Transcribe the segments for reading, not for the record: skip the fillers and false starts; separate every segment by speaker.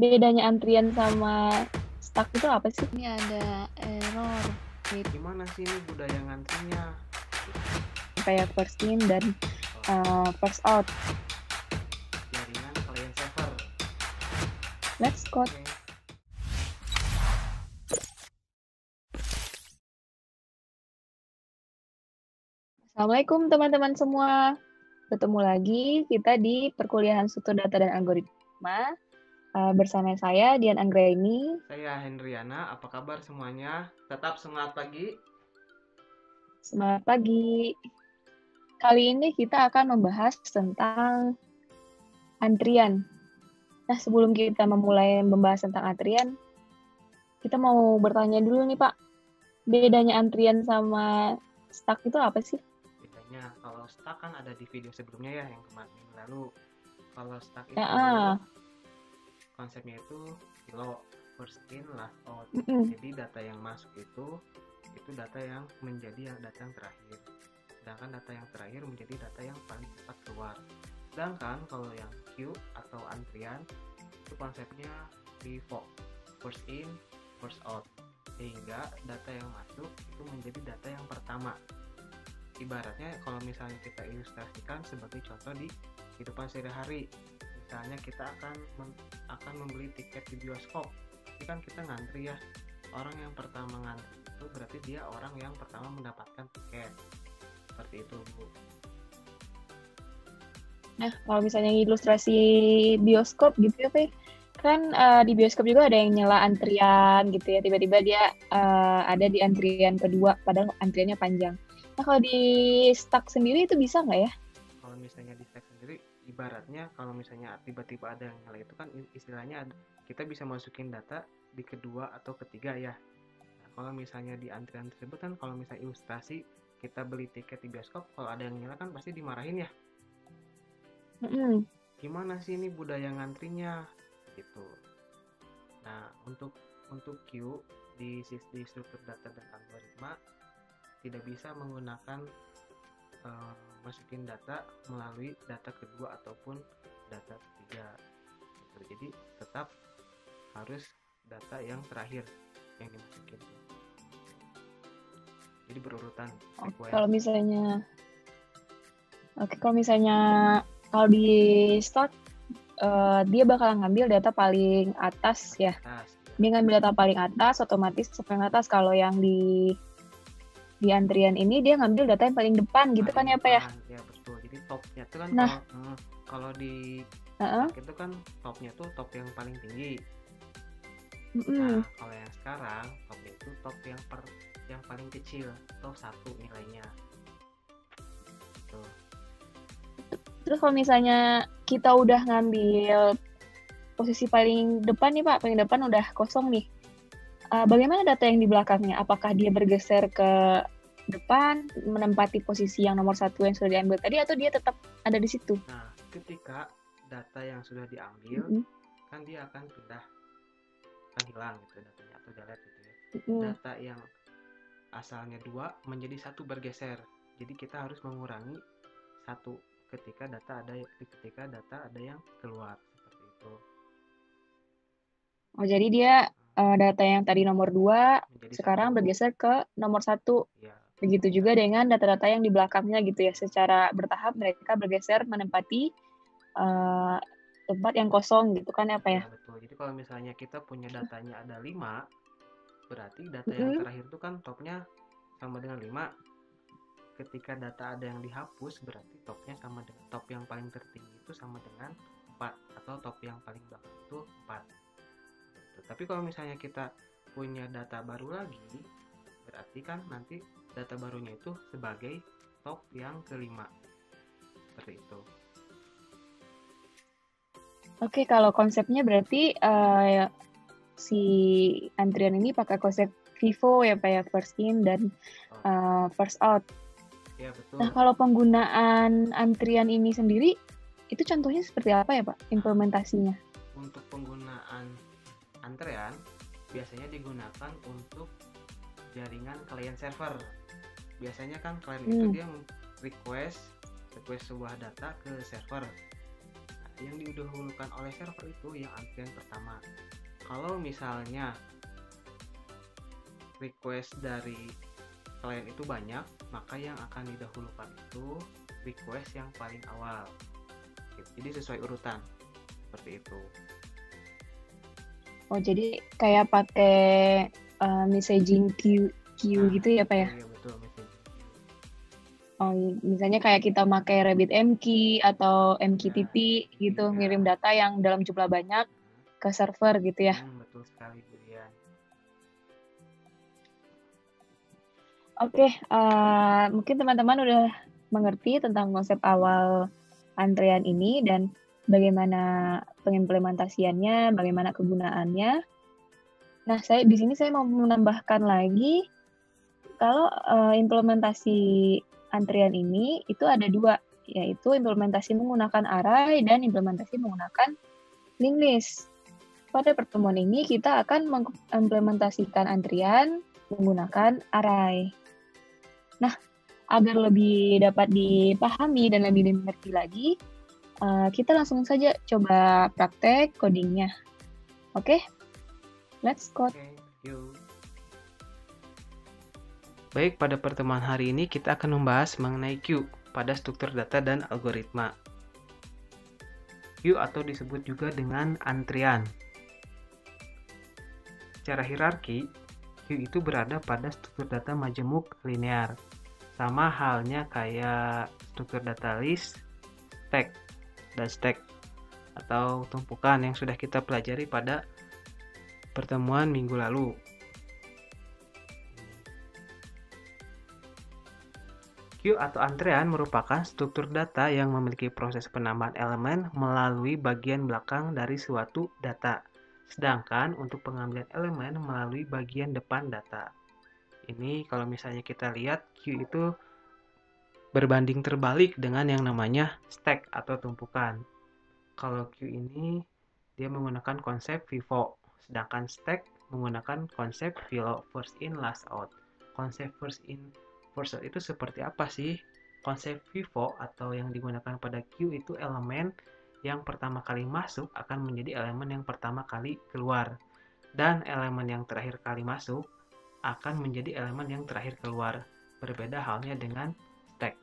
Speaker 1: Bedanya antrian sama stuck itu apa sih?
Speaker 2: Ini ada error.
Speaker 3: Gimana sih ini budaya ngantrinya?
Speaker 1: Kayak first in dan first out.
Speaker 3: Jaringan client server.
Speaker 1: Let's code.
Speaker 3: Oke.
Speaker 1: Assalamualaikum teman-teman semua. Ketemu lagi kita di perkuliahan struktur data dan algoritma. Bersama saya Dian Anggraini.
Speaker 3: Saya Hendriana, apa kabar semuanya? Tetap semangat pagi.
Speaker 1: Semangat pagi. Kali ini kita akan membahas tentang antrian. Nah, sebelum kita memulai membahas tentang antrian, kita mau bertanya dulu nih Pak. Bedanya antrian sama stuck itu apa sih?
Speaker 3: Bedanya, kalau stuck kan ada di video sebelumnya ya, yang kemarin minggu lalu. Kalau stuck itu konsepnya itu silo, first in, last out. Jadi data yang masuk itu data yang menjadi data yang terakhir. Sedangkan data yang terakhir menjadi data yang paling cepat keluar. Sedangkan kalau yang queue atau antrian itu konsepnya FIFO, first in, first out. Sehingga data yang masuk itu menjadi data yang pertama. Ibaratnya kalau misalnya kita ilustrasikan sebagai contoh di kehidupan sehari-hari, misalnya kita akan membeli tiket di bioskop, tapi kan kita ngantri ya. Orang yang pertama ngantri itu berarti dia orang yang pertama mendapatkan tiket. Seperti itu, Bu.
Speaker 1: Nah, kalau misalnya ilustrasi bioskop gitu ya, Pak, kan di bioskop juga ada yang nyela antrian gitu ya, tiba-tiba dia ada di antrian kedua, padahal antriannya panjang. Nah, kalau di stuck sendiri itu bisa nggak ya?
Speaker 3: Kalau misalnya di stuck sendiri, ibaratnya kalau misalnya tiba-tiba ada yang nyela itu kan istilahnya kita bisa masukin data di kedua atau ketiga ya. Nah, kalau misalnya di antrian tersebut kan, kalau misalnya ilustrasi kita beli tiket di bioskop, kalau ada yang nyela kan pasti dimarahin ya. Gimana sih ini budaya ngantrinya gitu. Nah, untuk queue di struktur data dan algoritma tidak bisa menggunakan masukin data melalui data kedua ataupun data ketiga gitu. Jadi tetap harus data yang terakhir yang dimasukin. Jadi berurutan sequence.
Speaker 1: Kalau misalnya kalau di start dia bakal ngambil data paling atas ya. Dia ngambil data paling atas, otomatis paling atas. Kalau yang di antrian ini dia ngambil data yang paling depan gitu kan ya Pak ya?
Speaker 3: Ya betul. Jadi topnya itu kan kalau di itu kan topnya tuh top yang paling tinggi. Nah, kalau yang sekarang topnya itu top yang paling kecil, top 1 nilainya. Tuh.
Speaker 1: Terus kalau misalnya kita udah ngambil posisi paling depan nih Pak, paling depan udah kosong nih. Bagaimana data yang di belakangnya? Apakah dia bergeser ke depan, menempati posisi yang nomor 1 yang sudah diambil tadi, atau dia tetap ada di situ?
Speaker 3: Nah, ketika data yang sudah diambil, kan dia akan hilang gitu datanya atau delete gitu ya. Data yang asalnya 2 menjadi 1 bergeser. Jadi kita harus mengurangi 1 ketika data ada yang keluar, seperti itu.
Speaker 1: Oh, jadi dia data yang tadi nomor 2 sekarang bergeser ke nomor 1. Ya. Begitu juga dengan data-data yang di belakangnya gitu ya. Secara bertahap mereka bergeser menempati tempat yang kosong gitu kan ya Pak ya?
Speaker 3: Ya betul. Jadi kalau misalnya kita punya datanya ada 5, berarti data yang terakhir itu kan topnya sama dengan 5. Ketika data ada yang dihapus, berarti topnya sama dengan top yang paling tertinggi itu sama dengan 4, atau top yang paling belakang itu 4. Tapi kalau misalnya kita punya data baru lagi, berarti kan nanti data barunya itu sebagai top yang kelima. Seperti itu.
Speaker 1: Oke, kalau konsepnya berarti si antrian ini pakai konsep FIFO ya Pak ya, first in dan first out.
Speaker 3: Ya, betul.
Speaker 1: Nah, kalau penggunaan antrian ini sendiri, itu contohnya seperti apa ya Pak, implementasinya?
Speaker 3: Untuk penggunaan antrian, biasanya digunakan untuk jaringan client server. Biasanya kan klien itu dia request sebuah data ke server. Nah, yang didahulukan oleh server itu yang antrian pertama. Kalau misalnya request dari klien itu banyak, maka yang akan didahulukan itu request yang paling awal. Jadi sesuai urutan seperti itu.
Speaker 1: Oh, jadi kayak pakai messaging queue gitu ya, Pak ya?
Speaker 3: Iya, betul, messaging queue.
Speaker 1: Oh, misalnya kayak kita pakai RabbitMQ atau MQTT gitu, ngirim data yang dalam jumlah banyak ke server gitu ya.
Speaker 3: Betul sekali, Budian.
Speaker 1: Oke, mungkin teman-teman udah mengerti tentang konsep awal antrean ini dan bagaimana pengimplementasiannya, bagaimana kegunaannya. Nah, di sini saya mau menambahkan lagi, kalau implementasi antrian ini itu ada dua, yaitu implementasi menggunakan array dan implementasi menggunakan linked list. Pada pertemuan ini kita akan mengimplementasikan antrian menggunakan array. Nah, agar lebih dapat dipahami dan lebih dimengerti lagi, kita langsung saja coba praktek codingnya. Oke? Let's code.
Speaker 3: Baik, pada pertemuan hari ini kita akan membahas mengenai queue pada struktur data dan algoritma. Queue atau disebut juga dengan antrian. Secara hierarki, queue itu berada pada struktur data majemuk linear. Sama halnya kayak struktur data list, stack, dan stack atau tumpukan yang sudah kita pelajari pada pertemuan minggu lalu. Queue atau antrean merupakan struktur data yang memiliki proses penambahan elemen melalui bagian belakang dari suatu data, sedangkan untuk pengambilan elemen melalui bagian depan data. Ini kalau misalnya kita lihat queue itu berbanding terbalik dengan yang namanya stack atau tumpukan. Kalau queue ini dia menggunakan konsep FIFO, sedangkan stack menggunakan konsep FILO, first in last out. Konsep first in first out itu seperti apa sih? Konsep FIFO atau yang digunakan pada queue itu elemen yang pertama kali masuk akan menjadi elemen yang pertama kali keluar, dan elemen yang terakhir kali masuk akan menjadi elemen yang terakhir keluar. Berbeda halnya dengan stack.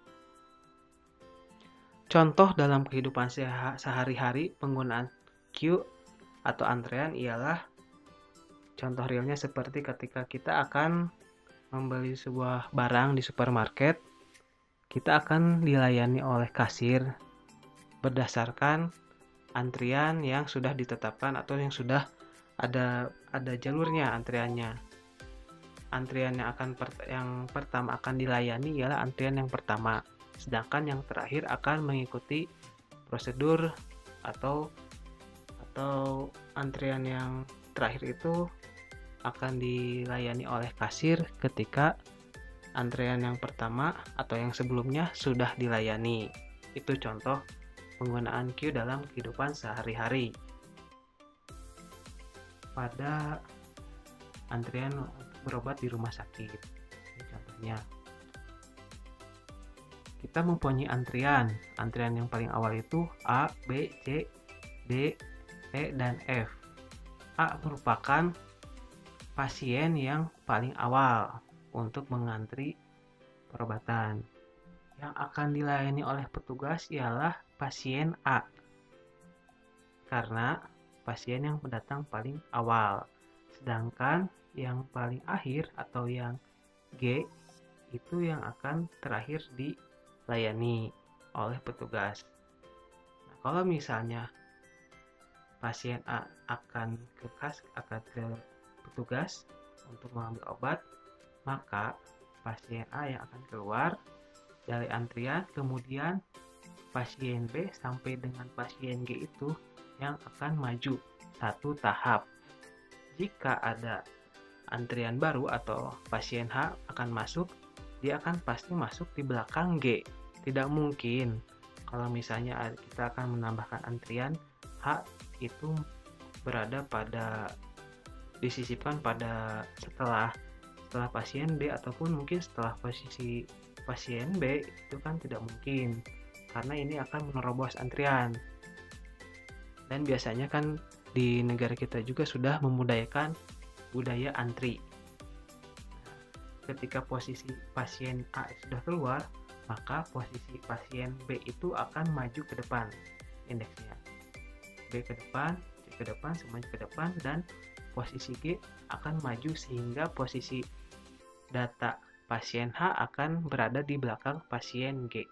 Speaker 3: Contoh dalam kehidupan sehari-hari penggunaan queue atau antrean ialah contoh realnya seperti ketika kita akan membeli sebuah barang di supermarket, kita akan dilayani oleh kasir berdasarkan antrian yang sudah ditetapkan atau yang sudah ada jalurnya antriannya. Antrian yang pertama akan dilayani ialah antrian yang pertama, sedangkan yang terakhir akan mengikuti prosedur atau antrian yang terakhir itu akan dilayani oleh kasir ketika antrian yang pertama atau yang sebelumnya sudah dilayani. Itu contoh penggunaan queue dalam kehidupan sehari-hari. Pada antrian berobat di rumah sakit. Ini contohnya. Kita mempunyai antrian yang paling awal itu A, B, C, D, E, dan F. A merupakan pasien yang paling awal untuk mengantri perobatan. Yang akan dilayani oleh petugas ialah pasien A, karena pasien yang datang paling awal. Sedangkan yang paling akhir atau yang G itu yang akan terakhir dilayani oleh petugas. Nah, kalau misalnya pasien A akan ke petugas untuk mengambil obat, maka pasien A yang akan keluar dari antrian, kemudian pasien B sampai dengan pasien G itu yang akan maju satu tahap. Jika ada antrian baru atau pasien H akan masuk, dia akan pasti masuk di belakang G. Tidak mungkin kalau misalnya kita akan menambahkan antrian, H itu berada disisipkan pada setelah pasien B ataupun mungkin setelah posisi pasien B, itu kan tidak mungkin karena ini akan menerobos antrian. Dan biasanya kan di negara kita juga sudah memudayakan budaya antri. Ketika posisi pasien A sudah keluar, maka posisi pasien B itu akan maju ke depan indeksnya. B ke depan, C ke depan, semuanya ke depan, dan posisi G akan maju sehingga posisi data pasien H akan berada di belakang pasien G.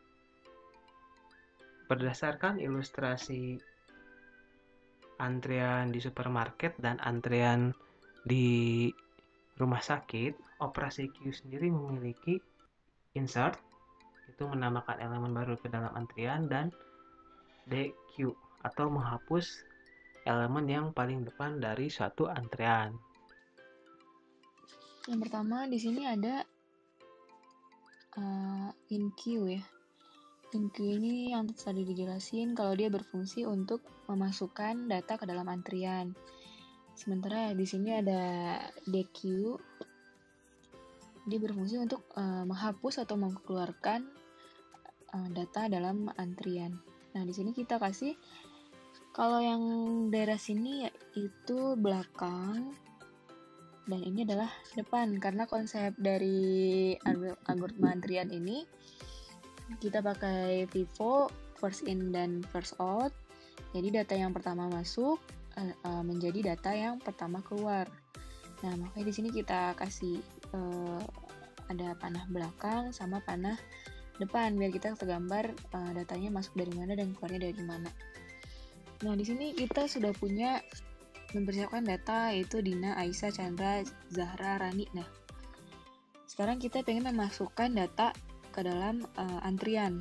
Speaker 3: Berdasarkan ilustrasi antrian di supermarket dan antrian di rumah sakit, operasi Q sendiri memiliki insert, itu menambahkan elemen baru ke dalam antrian, dan DQ atau menghapus elemen yang paling depan dari suatu antrian.
Speaker 1: Yang pertama di sini ada in queue ya. In queue ini yang tadi dijelasin kalau dia berfungsi untuk memasukkan data ke dalam antrian. Sementara di sini ada DQ, dia berfungsi untuk menghapus atau mengeluarkan data dalam antrian. Nah, di sini kita kasih kalau yang daerah sini itu belakang dan ini adalah depan, karena konsep dari algoritma antrian ini kita pakai FIFO, first in dan first out. Jadi data yang pertama masuk menjadi data yang pertama keluar. Nah, makanya di sini kita kasih ada panah belakang sama panah depan biar kita tergambar datanya masuk dari mana dan keluarnya dari mana. Nah, di sini kita sudah punya mempersiapkan data yaitu Dina, Aisyah, Chandra, Zahra, Rani. Nah, sekarang kita pengen memasukkan data ke dalam antrian.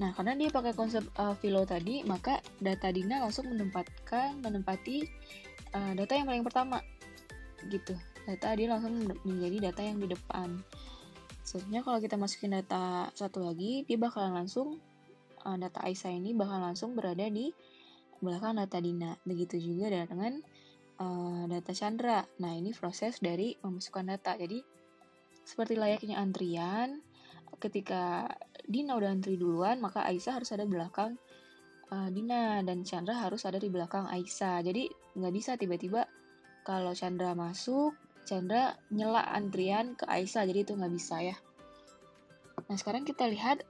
Speaker 1: Nah, karena dia pakai konsep Philo tadi, maka data Dina langsung menempati data yang paling pertama, gitu. Data dia langsung menjadi data yang di depan. Sebenarnya kalau kita masukin data satu lagi, dia bakalan langsung data Aisyah ini bakal langsung berada di belakang data Dina. Begitu juga dengan data Chandra. Nah, ini proses dari memasukkan data. Jadi, seperti layaknya antrian, ketika Dina udah antri duluan, maka Aisyah harus ada di belakang Dina, dan Chandra harus ada di belakang Aisyah. Jadi, nggak bisa tiba-tiba kalau Chandra masuk, Chandra nyela antrian ke Aisyah. Jadi, itu nggak bisa ya. Nah, sekarang kita lihat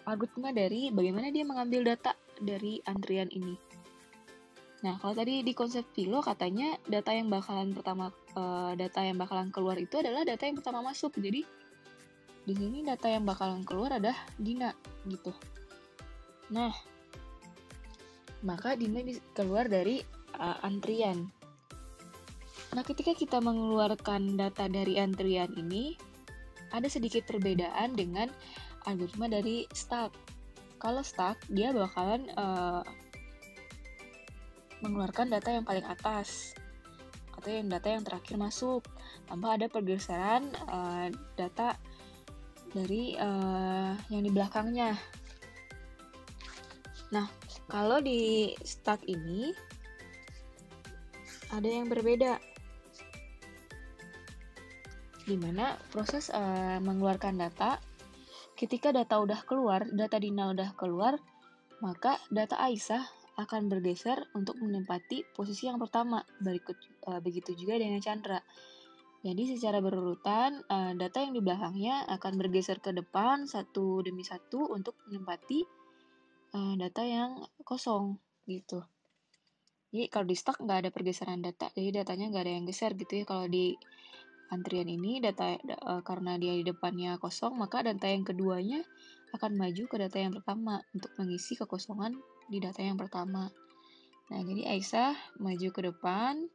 Speaker 1: algoritma dari bagaimana dia mengambil data dari antrian ini. Nah, kalau tadi di konsep Philo katanya data yang bakalan keluar itu adalah data yang pertama masuk. Jadi di sini data yang bakalan keluar adalah Dina gitu. Nah, maka Dina keluar dari antrian. Nah, ketika kita mengeluarkan data dari antrian ini, ada sedikit perbedaan dengan algoritma dari stack. Kalau stack, dia bakalan mengeluarkan data yang paling atas atau data yang terakhir masuk tanpa ada pergeseran data dari yang di belakangnya. Nah, kalau di stack ini ada yang berbeda, di mana proses mengeluarkan data, ketika data udah keluar, data Dina udah keluar, maka data Aisyah akan bergeser untuk menempati posisi yang pertama. Begitu juga dengan Chandra. Jadi secara berurutan, data yang di belakangnya akan bergeser ke depan satu demi satu untuk menempati data yang kosong gitu. Jadi kalau di stack nggak ada pergeseran data, jadi datanya nggak ada yang geser gitu ya. Kalau di antrian ini karena dia di depannya kosong, maka data yang keduanya akan maju ke data yang pertama untuk mengisi kekosongan di data yang pertama. Nah, jadi Aisyah maju ke depan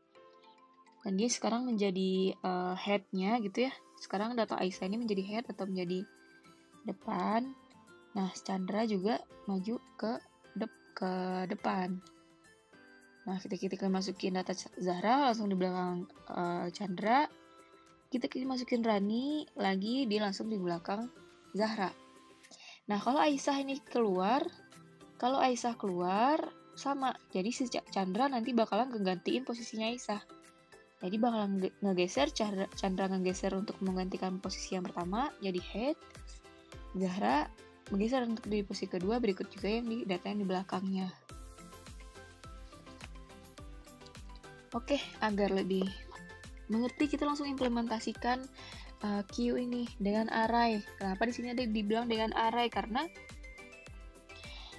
Speaker 1: dan dia sekarang menjadi head-nya gitu ya. Sekarang data Aisyah ini menjadi head atau menjadi depan. Nah, Chandra juga maju ke depan. Nah, kita masukin data Zahra langsung di belakang Chandra. Kita masukin Rani lagi, dia langsung di belakang Zahra. Nah, kalau Aisyah keluar sama, jadi si Chandra nanti bakalan ngegantiin posisinya Aisyah. Jadi bakalan ngegeser, Chandra ngegeser untuk menggantikan posisi yang pertama, jadi head. Zahra bergeser untuk di posisi kedua, berikut juga yang di data yang di belakangnya. Oke, agar lebih mengerti kita langsung implementasikan queue ini dengan array. Kenapa di sini ada dibilang dengan array? Karena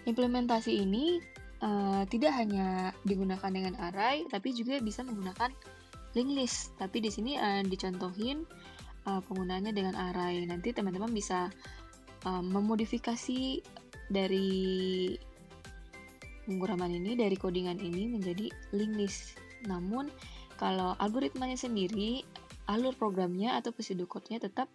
Speaker 1: implementasi ini tidak hanya digunakan dengan array, tapi juga bisa menggunakan linked list. Tapi di sini dicontohin penggunaannya dengan array. Nanti teman-teman bisa memodifikasi dari pemrograman ini, dari codingan ini menjadi linked list. Namun kalau algoritmanya sendiri, alur programnya atau prosedur code-nya tetap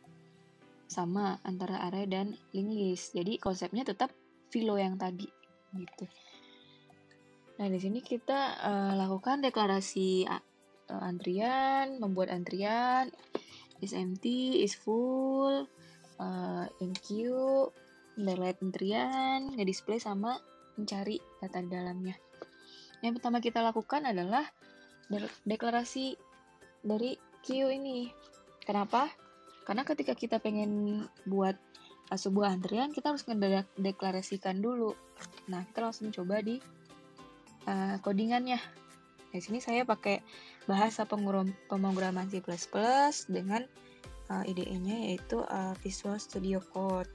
Speaker 1: sama antara array dan linked list. Jadi konsepnya tetap filo yang tadi gitu. Nah, di sini kita lakukan deklarasi antrian, membuat antrian, is empty, is full, in queue, highlight antrian, nge-display sama mencari data di dalamnya. Yang pertama kita lakukan adalah deklarasi dari queue ini. Kenapa? Karena ketika kita pengen buat sebuah antrian, kita harus ngedeklarasikan dulu. Nah, kita langsung coba di codingannya. Di sini saya pakai bahasa pemrograman C++ dengan IDE-nya yaitu Visual Studio Code.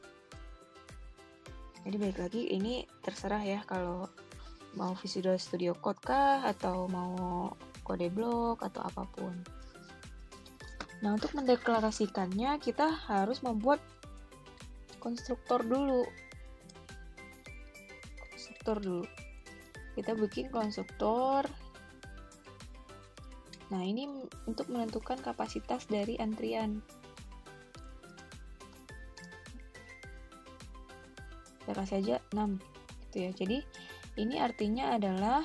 Speaker 1: Jadi balik lagi, ini terserah ya kalau mau Visual Studio Code kah atau mau kode blok atau apapun. Nah, untuk mendeklarasikannya kita harus membuat konstruktor dulu. Kita bikin konstruktor. Nah, ini untuk menentukan kapasitas dari antrian. Kita kasih aja 6 gitu ya. Jadi ini artinya adalah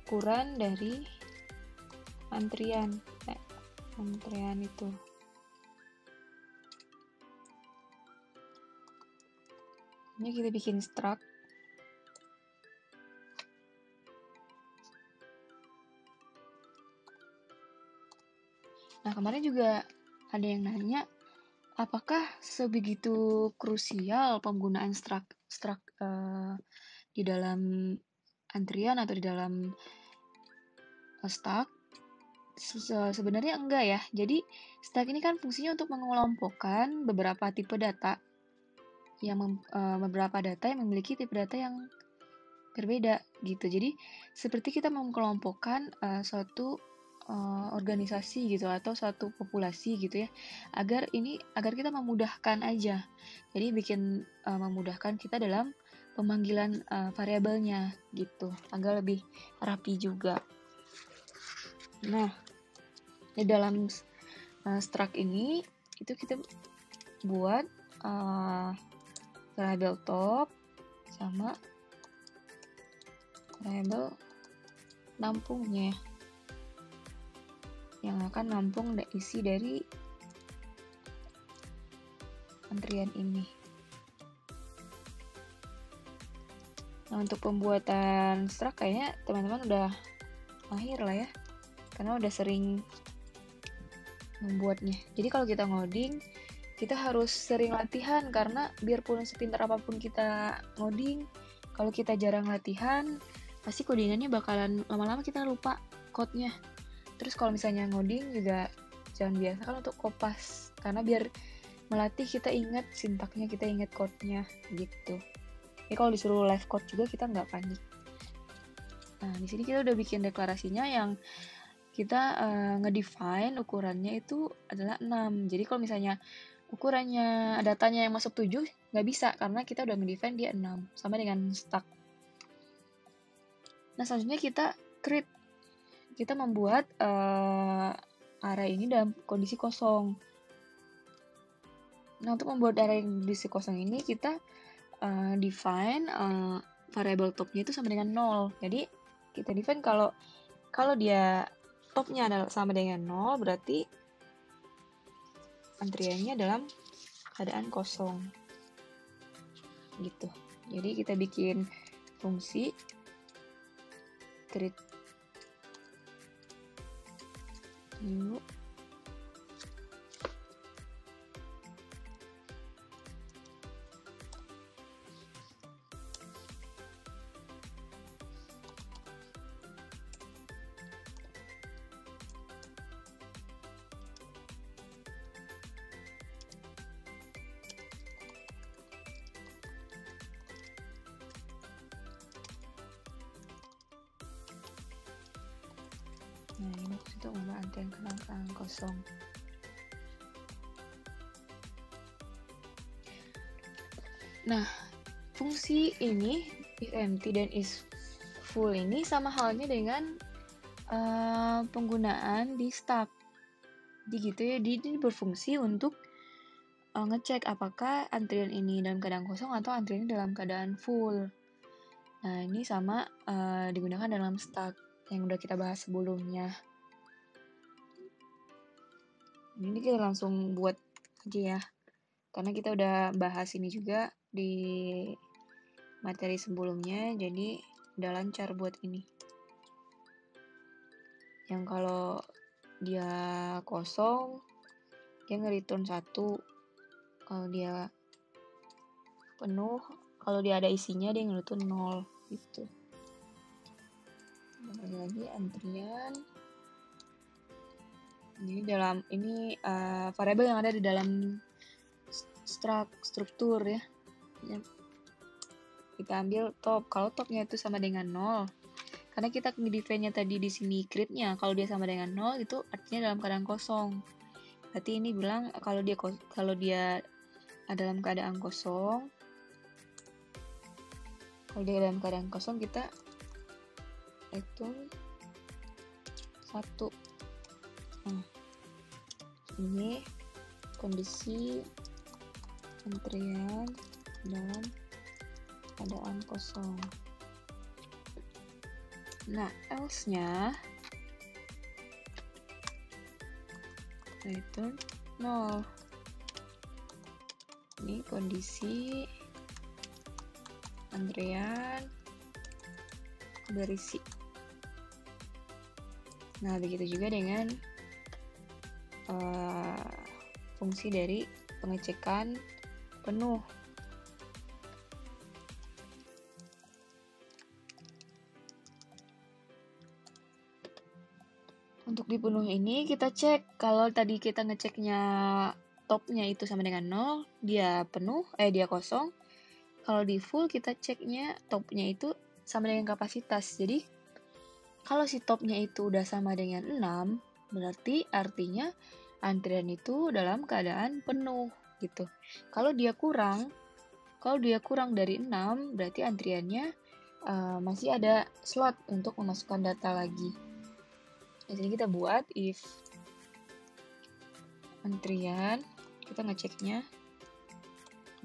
Speaker 1: ukuran dari antrian itu. Ini kita bikin struct. Nah, kemarin juga ada yang nanya, apakah sebegitu krusial penggunaan struct di dalam antrian atau di dalam stack? Sebenarnya enggak ya. Jadi stack ini kan fungsinya untuk mengelompokkan beberapa tipe data yang beberapa data yang memiliki tipe data yang berbeda gitu. Jadi seperti kita mengelompokkan suatu organisasi gitu atau suatu populasi gitu ya, agar kita memudahkan aja. Jadi bikin memudahkan kita dalam pemanggilan variabelnya gitu, agar lebih rapi juga. Nah, di dalam struct ini itu kita buat variabel top sama variabel nampungnya yang akan nampung isi dari antrian ini. Nah, untuk pembuatan struct kayaknya teman-teman udah mahir lah ya, karena udah sering membuatnya. Jadi kalau kita ngoding, kita harus sering latihan, karena biarpun sepintar apapun kita ngoding, kalau kita jarang latihan, pasti codingannya bakalan lama-lama kita lupa code-nya. Terus kalau misalnya ngoding juga jangan biasakan untuk kopas, karena biar melatih kita ingat sintaknya, kita ingat code-nya gitu. Jadi kalau disuruh live code juga kita nggak panik. Nah, di sini kita udah bikin deklarasinya yang kita ngedefine ukurannya itu adalah 6. Jadi kalau misalnya ukurannya datanya yang masuk 7 nggak bisa, karena kita udah ngedefine dia 6, sama dengan stack. Nah, selanjutnya kita create. Kita membuat array ini dalam kondisi kosong. Nah, untuk membuat array kondisi kosong ini kita define variable topnya itu sama dengan 0. Jadi kita define kalau dia topnya adalah sama dengan 0, berarti antriannya dalam keadaan kosong gitu. Jadi kita bikin fungsi create new Nah, ini untuk mengubah antrian keadaan kosong. Nah, fungsi ini if empty dan is full ini sama halnya dengan penggunaan di stack. Jadi gitu ya, dia berfungsi untuk ngecek apakah antrian ini dalam keadaan kosong atau antrian ini dalam keadaan full. Nah, ini sama digunakan dalam stack yang udah kita bahas sebelumnya. Ini kita langsung buat aja ya, karena kita udah bahas ini juga di materi sebelumnya, jadi udah lancar buat ini. Yang kalau dia kosong, dia nge-return 1. Kalau dia penuh, kalau dia ada isinya, dia nge-return 0 gitu. Lagi antrian. Ini variabel yang ada di dalam struktur ya. Kita ambil top. Kalau topnya itu sama dengan 0, karena kita define-nya tadi di sini create-nya, kalau dia sama dengan 0 itu artinya dalam keadaan kosong. Berarti ini bilang kalau dia dalam keadaan kosong, kalau dia dalam keadaan kosong kita itu 1. Nah, ini kondisi antrian dalam keadaan kosong. Nah, else-nya return 0. Ini kondisi antrian berisi. Nah, begitu juga dengan fungsi dari pengecekan penuh. Untuk di penuh ini kita cek, kalau tadi kita ngeceknya topnya itu sama dengan 0, dia penuh, dia kosong. Kalau di full kita ceknya topnya itu sama dengan kapasitas. Jadi kalau si topnya itu udah sama dengan 6, berarti artinya antrian itu dalam keadaan penuh gitu. Kalau dia kurang dari 6, berarti antriannya masih ada slot untuk memasukkan data lagi. Jadi kita buat if antrian, kita ngeceknya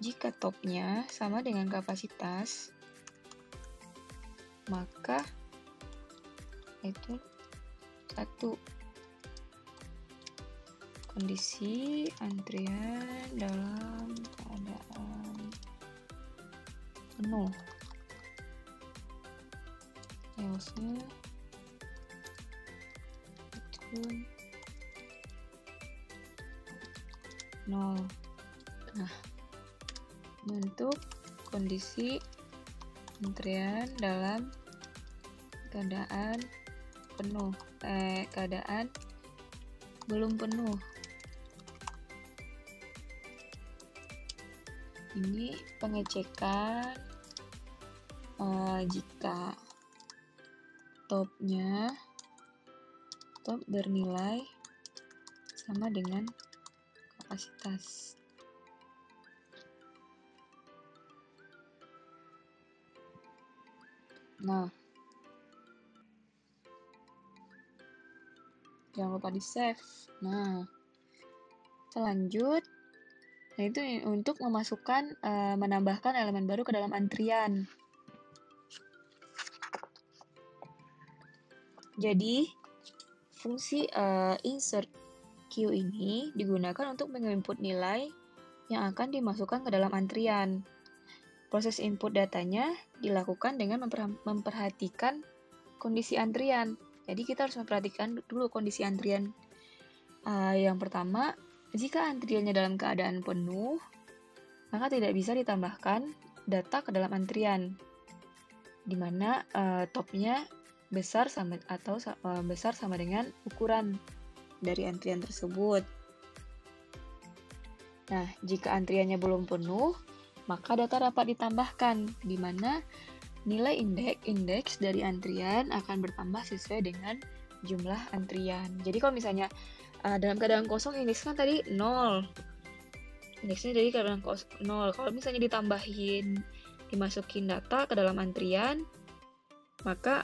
Speaker 1: jika topnya sama dengan kapasitas, maka itu 1. Kondisi antrian dalam keadaan penuh. Else-nya itu 0. Nah, untuk kondisi antrian dalam keadaan penuh, keadaan belum penuh. Ini pengecekan jika top bernilai sama dengan kapasitas. Nah, jangan lupa di save. Nah, kita lanjut. Nah, itu untuk memasukkan, menambahkan elemen baru ke dalam antrian. Jadi, fungsi insert queue ini digunakan untuk menginput nilai yang akan dimasukkan ke dalam antrian. Proses input datanya dilakukan dengan memperhatikan kondisi antrian. Jadi kita harus memperhatikan dulu kondisi antrian. Yang pertama, jika antriannya dalam keadaan penuh, maka tidak bisa ditambahkan data ke dalam antrian, di mana topnya besar sama dengan ukuran dari antrian tersebut. Nah, jika antriannya belum penuh, maka data dapat ditambahkan, di mana nilai indeks dari antrian akan bertambah sesuai dengan jumlah antrian. Jadi kalau misalnya dalam keadaan kosong indeksnya tadi 0. Indeksnya jadi keadaan 0. Kalau misalnya dimasukin data ke dalam antrian, maka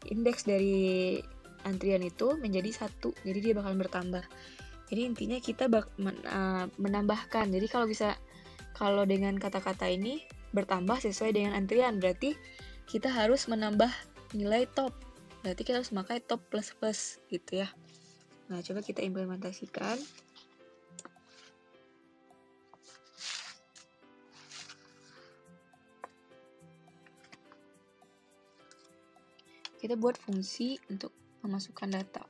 Speaker 1: indeks dari antrian itu menjadi 1. Jadi dia bakal bertambah. Jadi intinya kita menambahkan. Jadi kalau dengan kata-kata ini bertambah sesuai dengan antrian, berarti kita harus menambah nilai top. Berarti kita harus memakai top plus gitu ya. Nah, coba kita implementasikan. Kita buat fungsi untuk memasukkan data.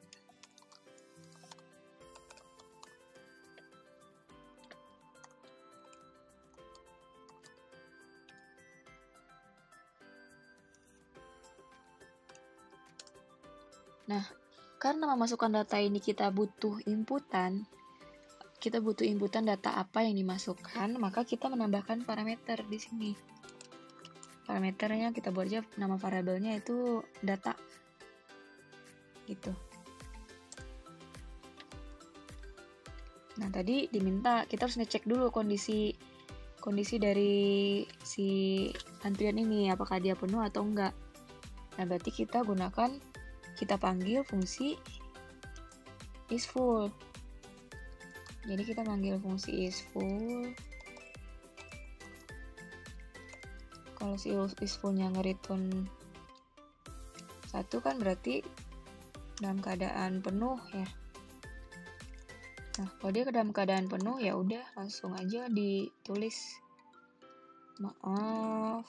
Speaker 1: Nah, karena memasukkan data ini kita butuh inputan data apa yang dimasukkan, maka kita menambahkan parameter di sini. Parameternya kita buat aja nama variabelnya itu data. Gitu. Nah, tadi diminta kita harus ngecek dulu kondisi dari si antrian ini, apakah dia penuh atau enggak. Nah, berarti kita panggil fungsi isFull. Jadi kita panggil fungsi isFull. Kalau si isFull-nya nge-return 1 kan berarti dalam keadaan penuh ya. Nah, kalau dia dalam keadaan penuh ya udah langsung aja ditulis maaf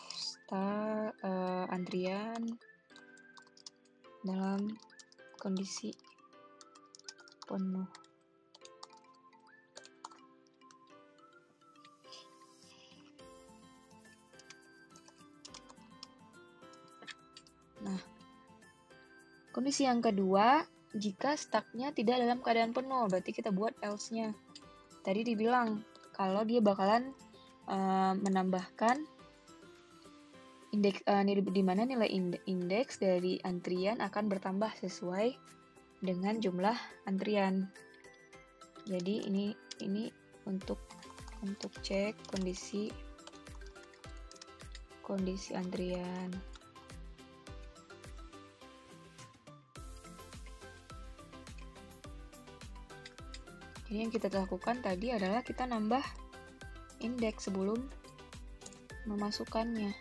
Speaker 1: antrian dalam kondisi penuh. Nah, kondisi yang kedua, jika stuck-nya tidak dalam keadaan penuh, berarti kita buat else-nya. Tadi dibilang kalau dia bakalan menambahkan indeks di mana nilai indeks dari antrian akan bertambah sesuai dengan jumlah antrian. Jadi ini untuk cek kondisi antrian. Jadi yang kita lakukan tadi adalah kita nambah indeks sebelum memasukkannya.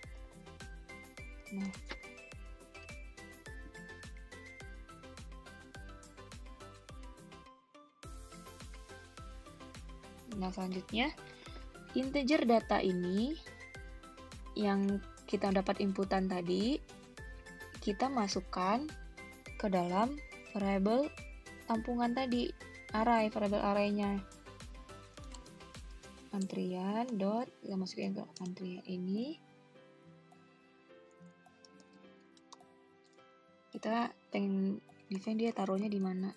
Speaker 1: Nah, selanjutnya integer data ini yang kita dapat inputan tadi kita masukkan ke dalam variabel tampungan tadi, variabel array-nya. Antrian dot, kita masukin ke antrian ini. Kita pengen define dia taruhnya di mana.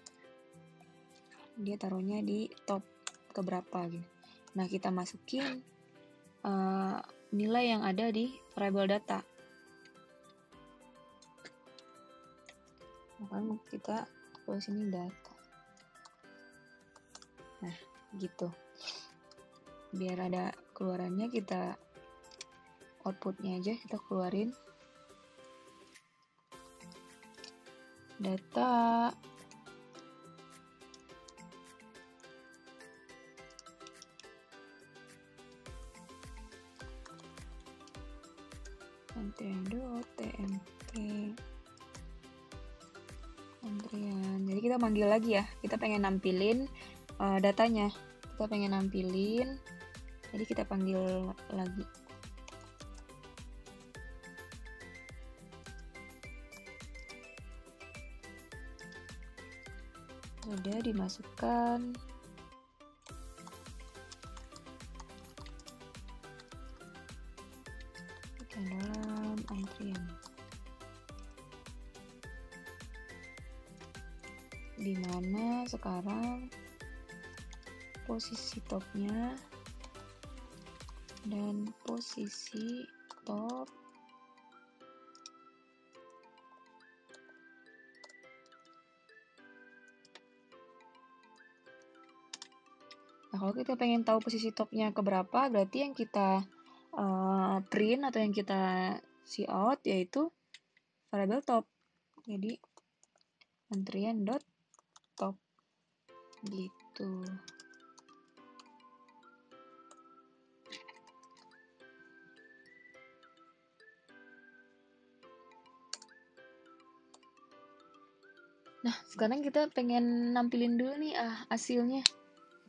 Speaker 1: Dia taruhnya di top keberapa gitu. Nah, kita masukin nilai yang ada di variabel data. Maka kita tulis ini data. Nah, gitu. Biar ada keluarannya, kita outputnya aja kita keluarin. Data antrian.tmp antrian. Jadi kita manggil lagi ya, kita pengen nampilin datanya, jadi kita panggil lagi. Sudah dimasukkan. Ke dalam antrian. Dimana sekarang posisi topnya dan posisi top Nah, kalau kita pengen tahu posisi topnya keberapa, berarti yang kita print atau yang kita cout yaitu variabel top. Jadi antrian dot top gitu. Nah, sekarang kita pengen nampilin dulu nih hasilnya.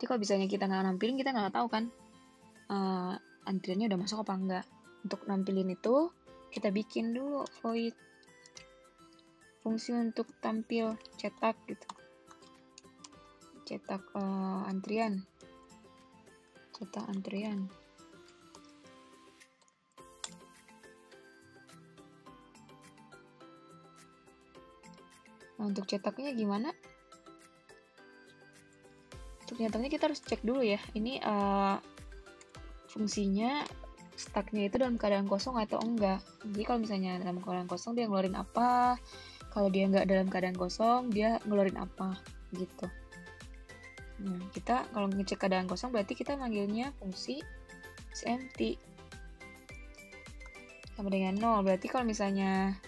Speaker 1: Jadi kalau misalnya kita nggak nampilin, kita nggak tahu kan antriannya udah masuk apa enggak. Untuk nampilin itu, kita bikin dulu void fungsi untuk tampil cetak gitu. Cetak antrian. Cetak antrian. Nah, untuk cetaknya gimana? Untuk cetaknya kita harus cek dulu ya. Ini fungsinya stacknya itu dalam keadaan kosong atau enggak. Jadi kalau misalnya dalam keadaan kosong dia ngeluarin apa, kalau dia enggak dalam keadaan kosong dia ngeluarin apa gitu. Nah, kita kalau ngecek keadaan kosong berarti kita manggilnya fungsi isEmpty sama dengan 0. Berarti kalau misalnya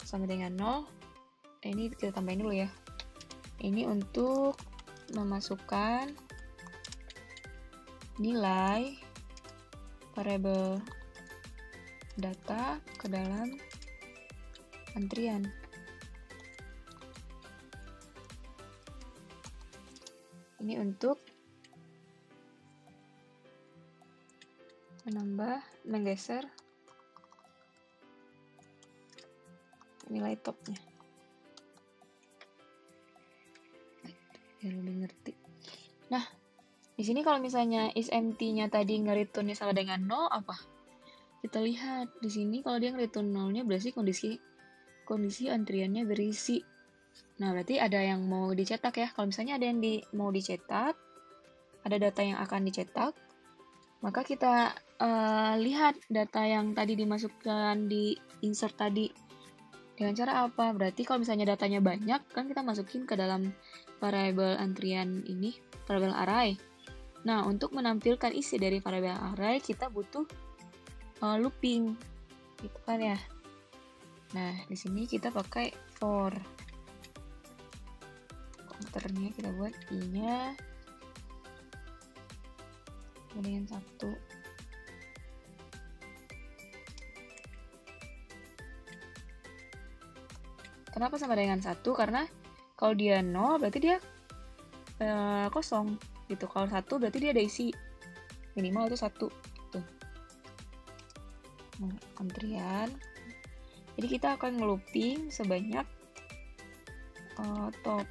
Speaker 1: sama dengan 0, ini kita tambahin dulu ya. Ini untuk memasukkan nilai variabel data ke dalam antrian. Ini untuk menggeser nilai topnya. Biar lebih ngerti. Nah, di sini kalau misalnya isEmpty-nya tadi nge-return-nya sama dengan 0 apa? Kita lihat di sini kalau dia nge-return 0-nya berarti kondisi antriannya berisi. Nah, berarti ada yang mau dicetak ya. Kalau misalnya ada yang mau dicetak, ada data yang akan dicetak, maka kita lihat data yang tadi dimasukkan di insert tadi. Dengan cara apa? Berarti kalau misalnya datanya banyak, kan kita masukin ke dalam variabel antrian ini, variabel array. Nah, untuk menampilkan isi dari variabel array, kita butuh looping, gitu kan ya. Nah, di sini kita pakai for. Komputernya kita buat i-nya kemudian 1. Kenapa sama dengan 1? Karena kalau dia 0 berarti dia kosong gitu. Kalau 1 berarti dia ada isi. Minimal itu 1. Tuh. Nah, antrian. Jadi kita akan ngelooping sebanyak top.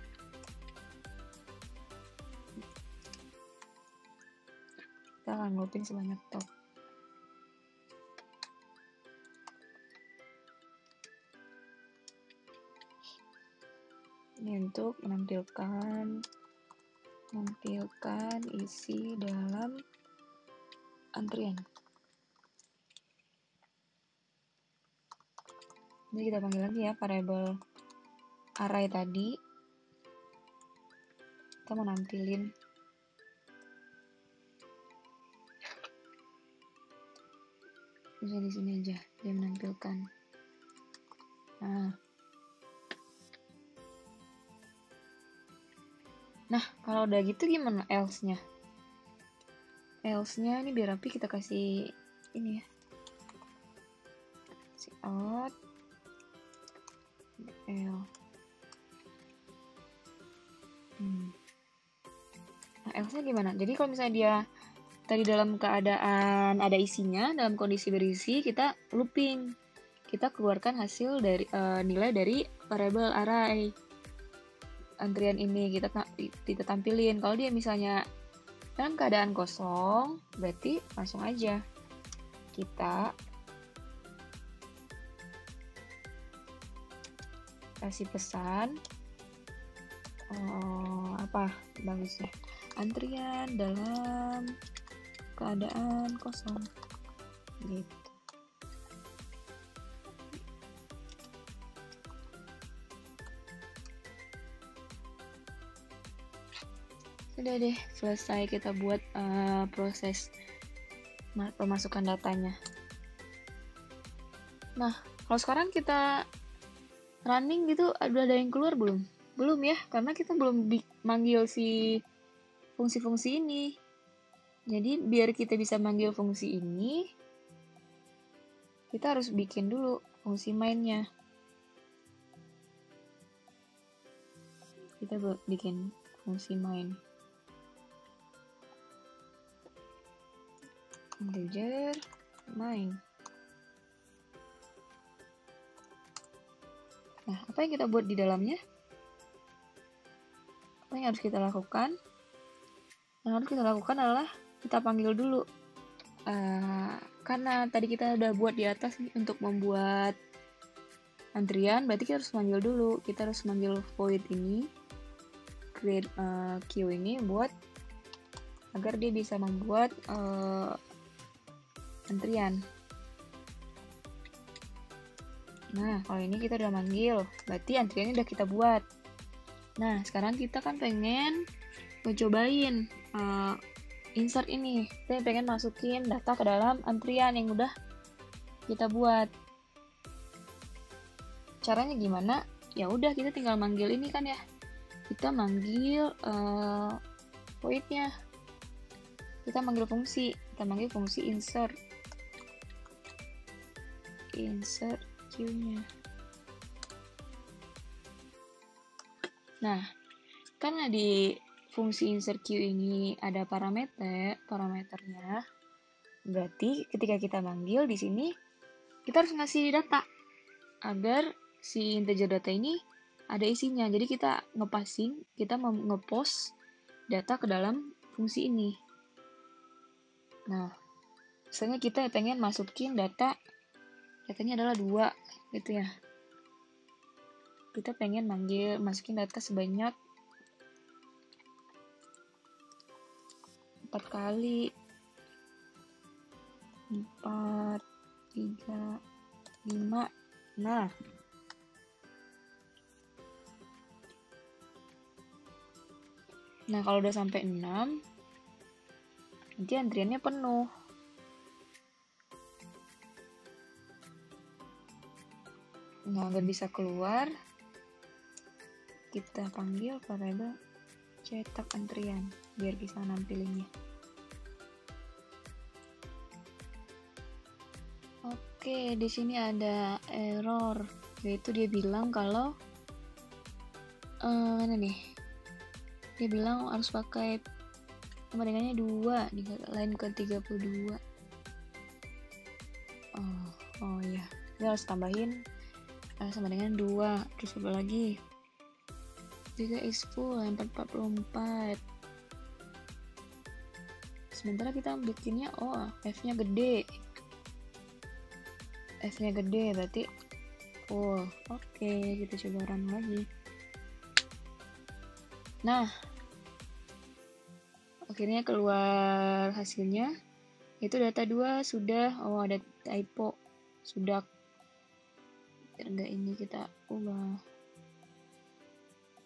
Speaker 1: Kita akan ngelooping sebanyak top. Ini untuk menampilkan isi dalam antrian. Ini kita panggil lagi ya variabel array tadi. Kita mau nampilin bisa di sini aja dia menampilkan. Nah, kalau udah gitu gimana else-nya? Else-nya ini biar rapi kita kasih ini ya. Kasih out L. Nah, else-nya gimana? Jadi kalau misalnya dia tadi dalam keadaan ada isinya, dalam kondisi berisi, kita looping. Kita keluarkan hasil dari nilai dari variabel array. Antrian ini kita tampilin. Kalau dia misalnya dalam keadaan kosong, berarti langsung aja kita kasih pesan apa bagusnya, antrian dalam keadaan kosong gitu. Udah deh, selesai kita buat proses pemasukan datanya. Nah, kalau sekarang kita running gitu, ada yang keluar belum? Belum ya, karena kita belum manggil si fungsi-fungsi ini. Jadi biar kita bisa manggil fungsi ini, kita harus bikin dulu fungsi mainnya. Kita bikin fungsi main. Integer main. Nah, apa yang kita buat di dalamnya? Apa yang harus kita lakukan? Yang harus kita lakukan adalah kita panggil dulu. Karena tadi kita udah buat di atas nih untuk membuat antrian, berarti kita harus manggil dulu. Kita harus manggil void ini, create queue ini buat agar dia bisa membuat antrian. Nah, kalau ini kita udah manggil, berarti antriannya udah kita buat. Nah, sekarang kita kan pengen ngecobain insert ini. Kita pengen masukin data ke dalam antrian yang udah kita buat. Caranya gimana? Ya udah, kita tinggal manggil ini kan ya. Kita manggil void-nya. Kita manggil fungsi. Kita manggil fungsi insert queue-nya. Nah, karena di fungsi insert queue ini ada parameternya, berarti ketika kita manggil di sini kita harus ngasih data agar si integer data ini ada isinya. Jadi kita kita ngepost data ke dalam fungsi ini. Nah, misalnya kita pengen masukin datanya adalah 2 gitu ya. Kita pengen masukin data sebanyak 4 kali. 4, 3, 5. Nah, kalau udah sampai 6, nanti antriannya penuh. Nah, agar bisa keluar, kita panggil variabel cetak antrian biar bisa nampilinnya. Oke, di sini ada error, yaitu dia bilang kalau mana nih? Dia bilang harus pakai sama dengannya 2 di line ke 32. Oh ya, kita harus tambahin sama dengan 2. Terus apa lagi? 3 is full, yang 44. Sementara kita bikinnya F-nya gede. F-nya gede berarti full. Oke, kita coba run lagi. Nah, akhirnya keluar hasilnya. Itu data 2 sudah, ada typo. Sudah. Enggak, ini kita ubah.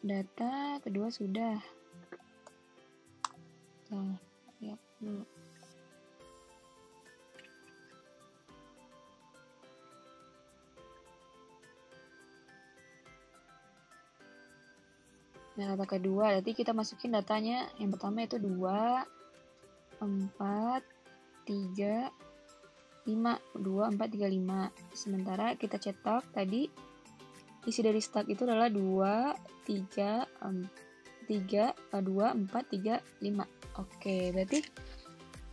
Speaker 1: Data kedua sudah. Lihat dulu. Nah, data kedua, nanti kita masukin datanya. Yang pertama itu 2, 4, 3, 5. 2, 4, 3, 5. Sementara kita cetak tadi, isi dari stack itu adalah 2, 3, 2, 4, 3, 5. Oke, berarti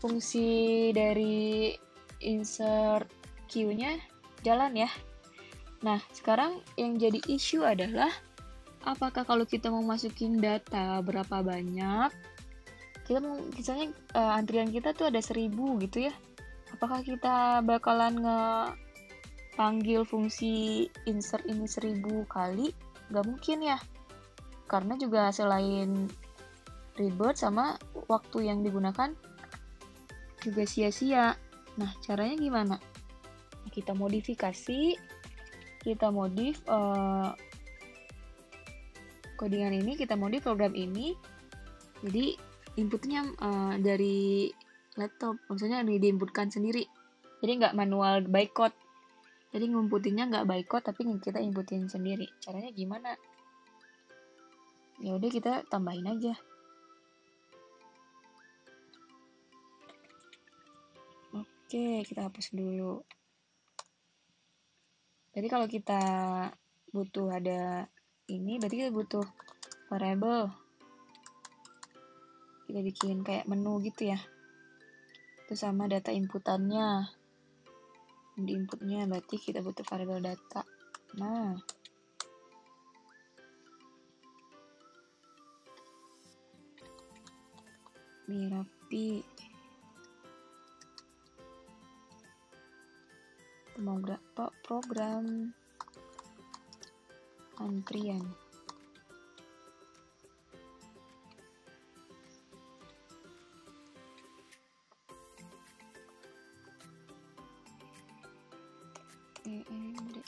Speaker 1: fungsi dari insert queue-nya jalan ya. Nah, sekarang yang jadi isu adalah apakah kalau kita mau masukin data berapa banyak, kita mau misalnya antrian kita tuh ada 1000 gitu ya, apakah kita bakalan panggil fungsi insert ini 1000 kali? Gak mungkin ya, karena juga selain ribet sama waktu yang digunakan juga sia-sia. Nah, caranya gimana? Kita modifikasi, kita modif codingan ini, kita modif program ini. Jadi inputnya dari laptop, maksudnya diinputkan sendiri, jadi nggak manual by code. Jadi ngumputinnya nggak by code, tapi kita inputin sendiri. Caranya gimana? Ya udah kita tambahin aja. Oke, kita hapus dulu. Jadi kalau kita butuh ada ini, berarti kita butuh variable. Kita bikin kayak menu gitu ya. Itu sama data inputannya. Di inputnya berarti kita butuh variable data. Nah, biar rapi. Program antrian. EMD.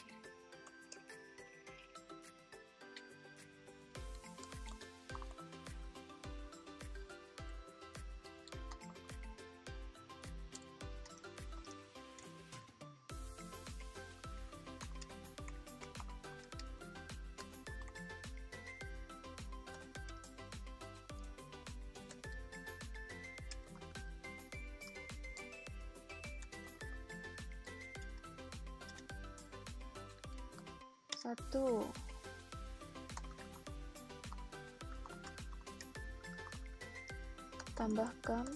Speaker 1: Satu. Tambahkan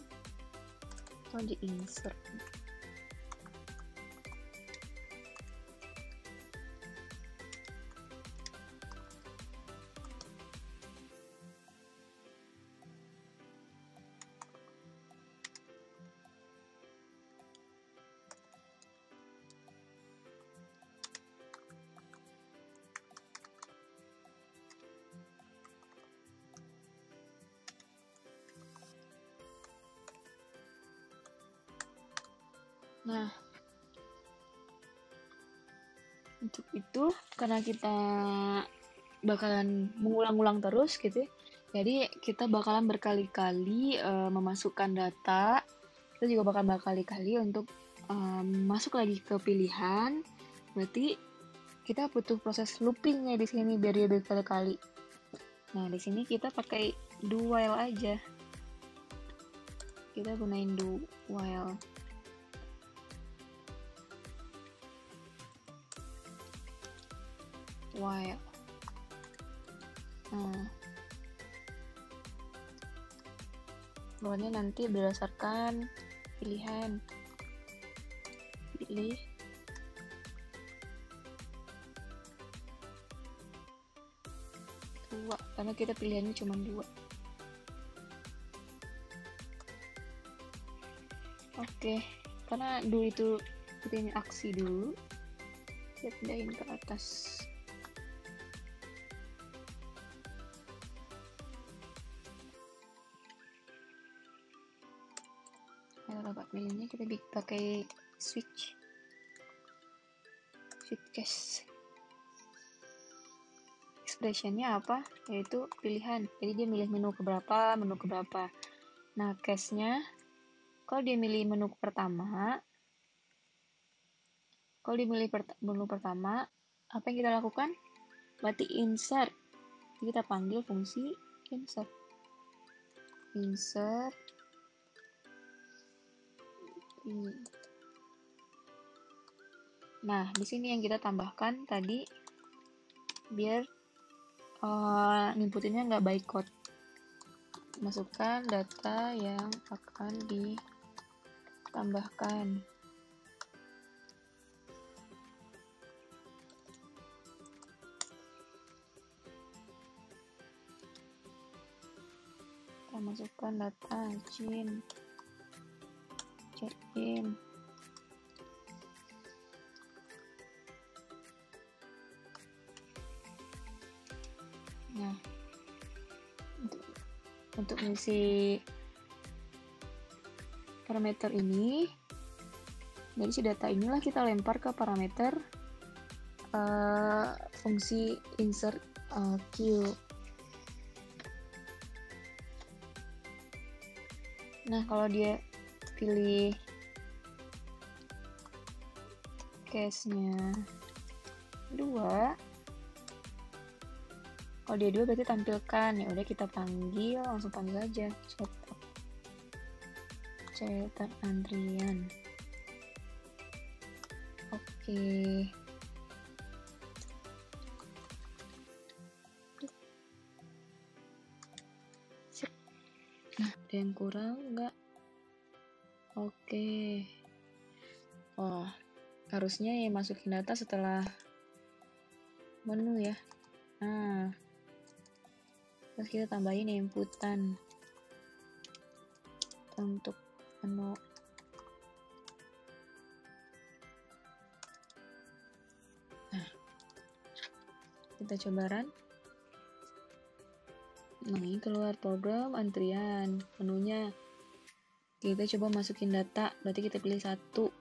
Speaker 1: di insert. Nah, untuk itu karena kita bakalan mengulang-ulang terus gitu, jadi kita bakalan berkali-kali memasukkan data. Kita juga bakal berkali-kali untuk masuk lagi ke pilihan. Berarti kita butuh proses loopingnya di sini biar dia berkali-kali. Nah, di sini kita pakai do while aja. Kita gunain do while. While. Keluarnya nanti berdasarkan pilihan. Pilih. Dua, karena kita pilihannya cuma 2. Oke, karena do itu kita ini aksi dulu. Kita pindahin ke atas. Milihnya kita pakai switch case. Expressionnya apa? Yaitu pilihan. Jadi dia milih menu keberapa. Nah, case-nya kalau dia milih menu pertama, menu pertama, apa yang kita lakukan? Berarti insert. Jadi kita panggil fungsi insert. Nah, di sini yang kita tambahkan tadi biar inputinnya nggak by code. Masukkan data yang akan ditambahkan. Kita masukkan data check-in. Nah, untuk mengisi parameter ini, dari si data inilah kita lempar ke parameter fungsi insert queue. Nah, kalau dia pilih case-nya 2, kalau dia 2 berarti tampilkan. Ya udah kita panggil, langsung panggil aja cetak antrian. Oke. Nah, ada yang kurang nggak? Oke. Oh, harusnya ya masukin data setelah menu ya. Nah, terus kita tambahin inputan untuk menu. Nah, kita coba run. Nah, ini keluar program antrian menunya. Kita coba masukin data, berarti kita pilih 1.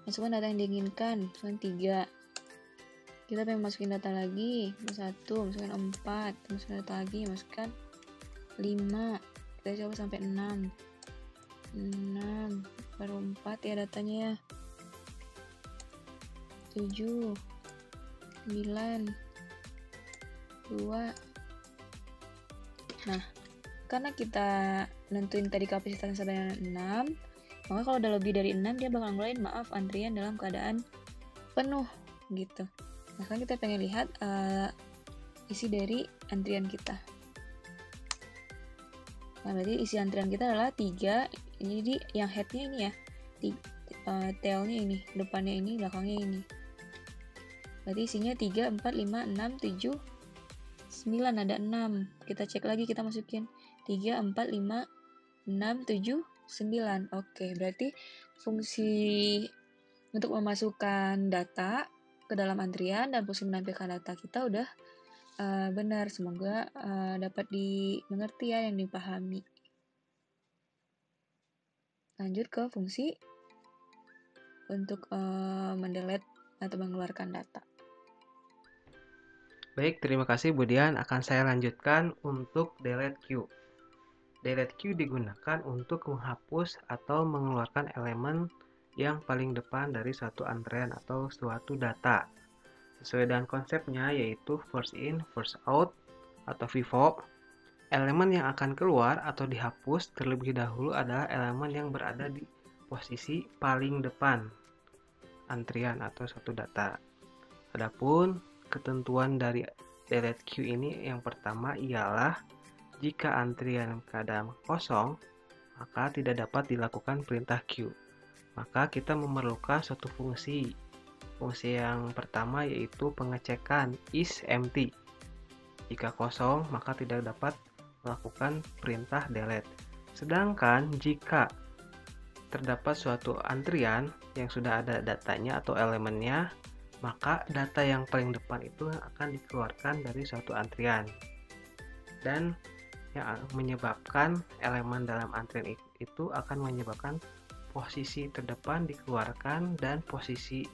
Speaker 1: Masukkan data yang diinginkan, masukkan 3. Kita pengen masukin data lagi, 1, masukkan 4, masukkan data lagi, masukkan 5. Kita coba sampai 6. 6, baru 4 ya datanya ya. 7, 9, 2. Nah, karena kita nentuin tadi kapasitasnya sampai 6, maka kalau udah lebih dari 6 dia bakal ngeluarin maaf antrian dalam keadaan penuh gitu. Nah, sekarang kita pengen lihat isi dari antrian kita. Nah, berarti isi antrian kita adalah 3. Jadi yang headnya ini ya, tailnya ini, depannya ini, belakangnya ini. Berarti isinya 3, 4, 5, 6, 7, 9, ada 6. Kita cek lagi, kita masukin 3, 4, 5, 6, 7, 9. Oke, berarti fungsi untuk memasukkan data ke dalam antrian dan fungsi menampilkan data kita udah benar. Semoga dapat dimengerti ya, yang dipahami. Lanjut ke fungsi untuk mendelete atau mengeluarkan data.
Speaker 3: Baik, terima kasih Budian. Akan saya lanjutkan untuk delete queue. Delete queue digunakan untuk menghapus atau mengeluarkan elemen yang paling depan dari suatu antrean atau suatu data. Sesuai dengan konsepnya yaitu first in, first out atau FIFO. Elemen yang akan keluar atau dihapus terlebih dahulu adalah elemen yang berada di posisi paling depan antrian atau suatu data. Adapun ketentuan dari delete queue ini yang pertama ialah jika antrian keadaan kosong, maka tidak dapat dilakukan perintah queue. Maka kita memerlukan suatu fungsi. Fungsi yang pertama yaitu pengecekan is empty. Jika kosong, maka tidak dapat melakukan perintah delete. Sedangkan jika terdapat suatu antrian yang sudah ada datanya atau elemennya, maka data yang paling depan itu akan dikeluarkan dari suatu antrian. Dan yang menyebabkan elemen dalam antrian itu akan menyebabkan posisi terdepan dikeluarkan dan posisi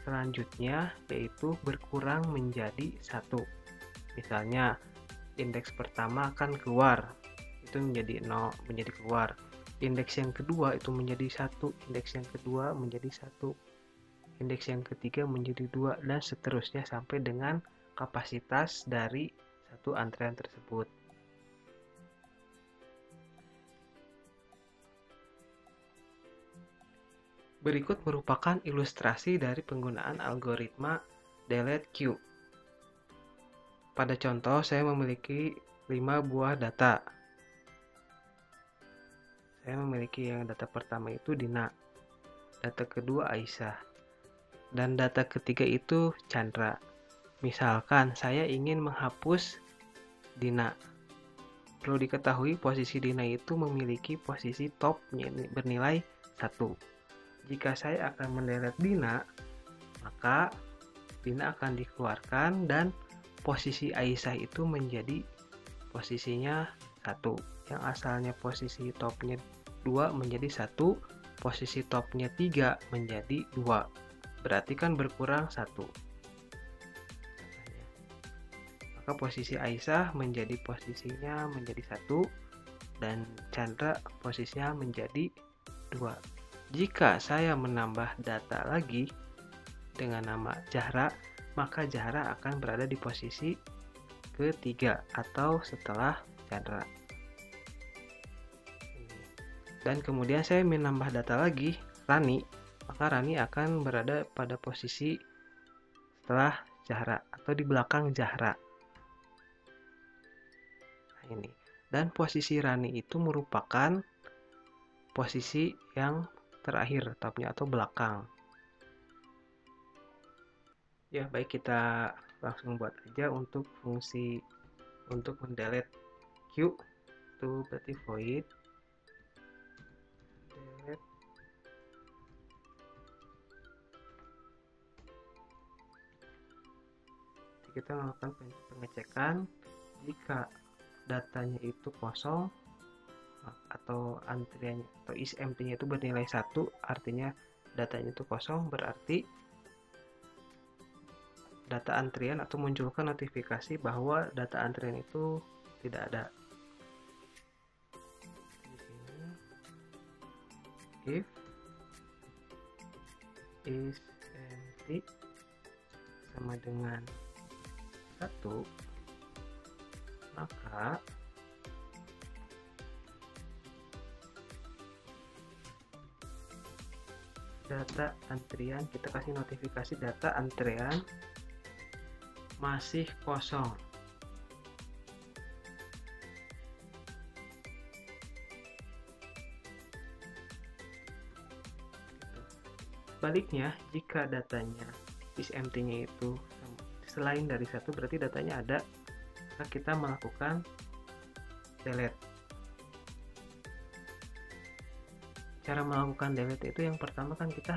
Speaker 3: selanjutnya yaitu berkurang menjadi 1. Misalnya indeks pertama akan keluar, itu menjadi 0, menjadi keluar. Indeks yang kedua itu menjadi 1, indeks yang kedua menjadi 1. Indeks yang ketiga menjadi 2, dan seterusnya sampai dengan kapasitas dari satu antrean tersebut. Berikut merupakan ilustrasi dari penggunaan algoritma delete queue. Pada contoh, saya memiliki 5 buah data. Saya memiliki yang data pertama itu Dina, data kedua Aisyah, dan data ketiga itu Chandra. Misalkan saya ingin menghapus Dina. Perlu diketahui posisi Dina itu memiliki posisi top bernilai 1. Jika saya akan mendelete Dina, maka Dina akan dikeluarkan dan posisi Aisyah itu menjadi posisinya 1. Yang asalnya posisi topnya 2 menjadi 1, posisi topnya 3 menjadi 2. Berarti kan berkurang 1. Maka posisi Aisyah menjadi posisinya menjadi 1, dan Chandra posisinya menjadi 2. Jika saya menambah data lagi dengan nama Zahra, maka Zahra akan berada di posisi ketiga atau setelah Chandra. Dan kemudian saya menambah data lagi Rani, maka Rani akan berada pada posisi setelah Zahra atau di belakang Zahra. Nah, ini. Dan posisi Rani itu merupakan posisi yang terakhir topnya atau belakang. Ya, baik, kita langsung buat aja untuk fungsi untuk mendelete Q itu berarti void delete kita melakukan pengecekan. Jika datanya itu kosong atau antriannya atau isempty-nya itu bernilai 1, artinya datanya itu kosong, berarti data antrian atau munculkan notifikasi bahwa data antrian itu tidak ada. Di sini if is empty sama dengan 1, maka data antrian, kita kasih notifikasi data antrian masih kosong. Baliknya, jika datanya isempty-nya itu selain dari 1, berarti datanya ada, maka kita melakukan delete. Cara melakukan delete itu yang pertama kan kita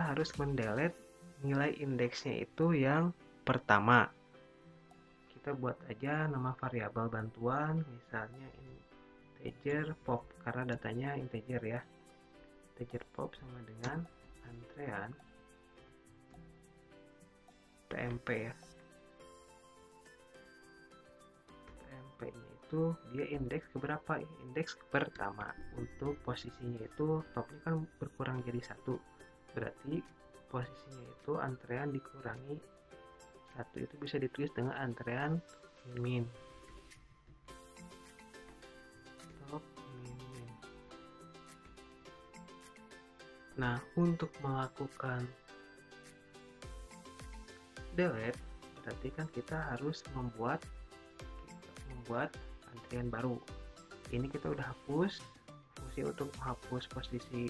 Speaker 3: harus mendelete nilai indeksnya itu yang pertama. Kita buat aja nama variabel bantuan, misalnya integer pop, karena datanya integer ya. Integer pop sama dengan antrean tmp ya. tmp-nya itu dia indeks keberapa? Indeks pertama. Untuk posisinya itu topnya kan berkurang jadi 1, berarti posisinya itu antrean dikurangi 1, itu bisa ditulis dengan antrean min. Top min. Nah, untuk melakukan delete berarti kan kita harus membuat antrian baru. Ini kita udah hapus. Fungsi untuk menghapus posisi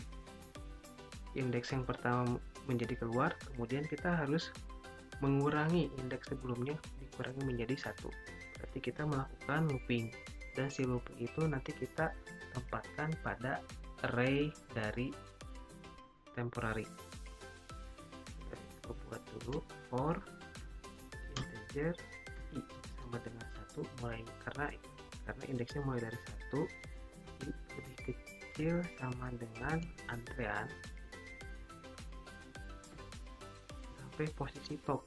Speaker 3: indeks yang pertama menjadi keluar, kemudian kita harus mengurangi indeks sebelumnya, dikurangi menjadi 1. Berarti kita melakukan looping, dan si looping itu nanti kita tempatkan pada array dari temporary. Kita buat dulu for integer i sama dengan 1, mulai karena indeksnya mulai dari 1, i lebih kecil sama dengan antrean sampai posisi top,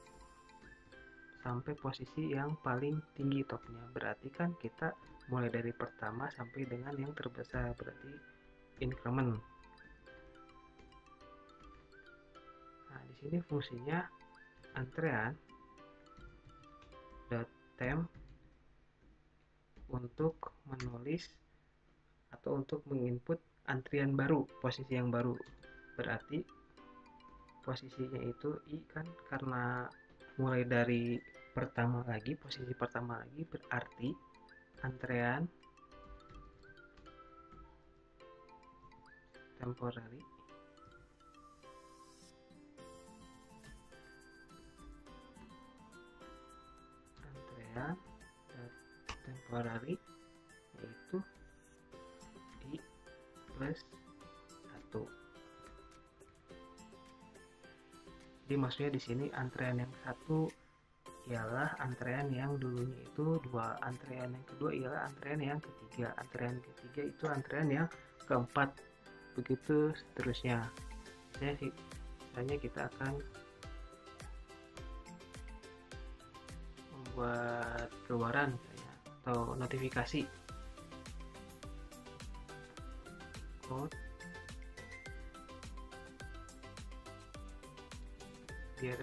Speaker 3: sampai posisi yang paling tinggi topnya. Berarti kan kita mulai dari pertama sampai dengan yang terbesar, berarti increment. Nah, di sini fungsinya antrean .temp untuk menulis atau untuk menginput antrian baru, posisi yang baru. Berarti posisinya itu i kan, karena mulai dari pertama lagi, posisi pertama lagi, berarti antrean temporary yaitu i plus 1. Jadi maksudnya di sini antrean yang 1 ialah antrean yang dulunya itu 2, antrean yang kedua ialah antrean yang ketiga, antrean ketiga itu antrean yang keempat, begitu seterusnya. Misalnya kita akan buat keluaran misalnya, atau notifikasi code biar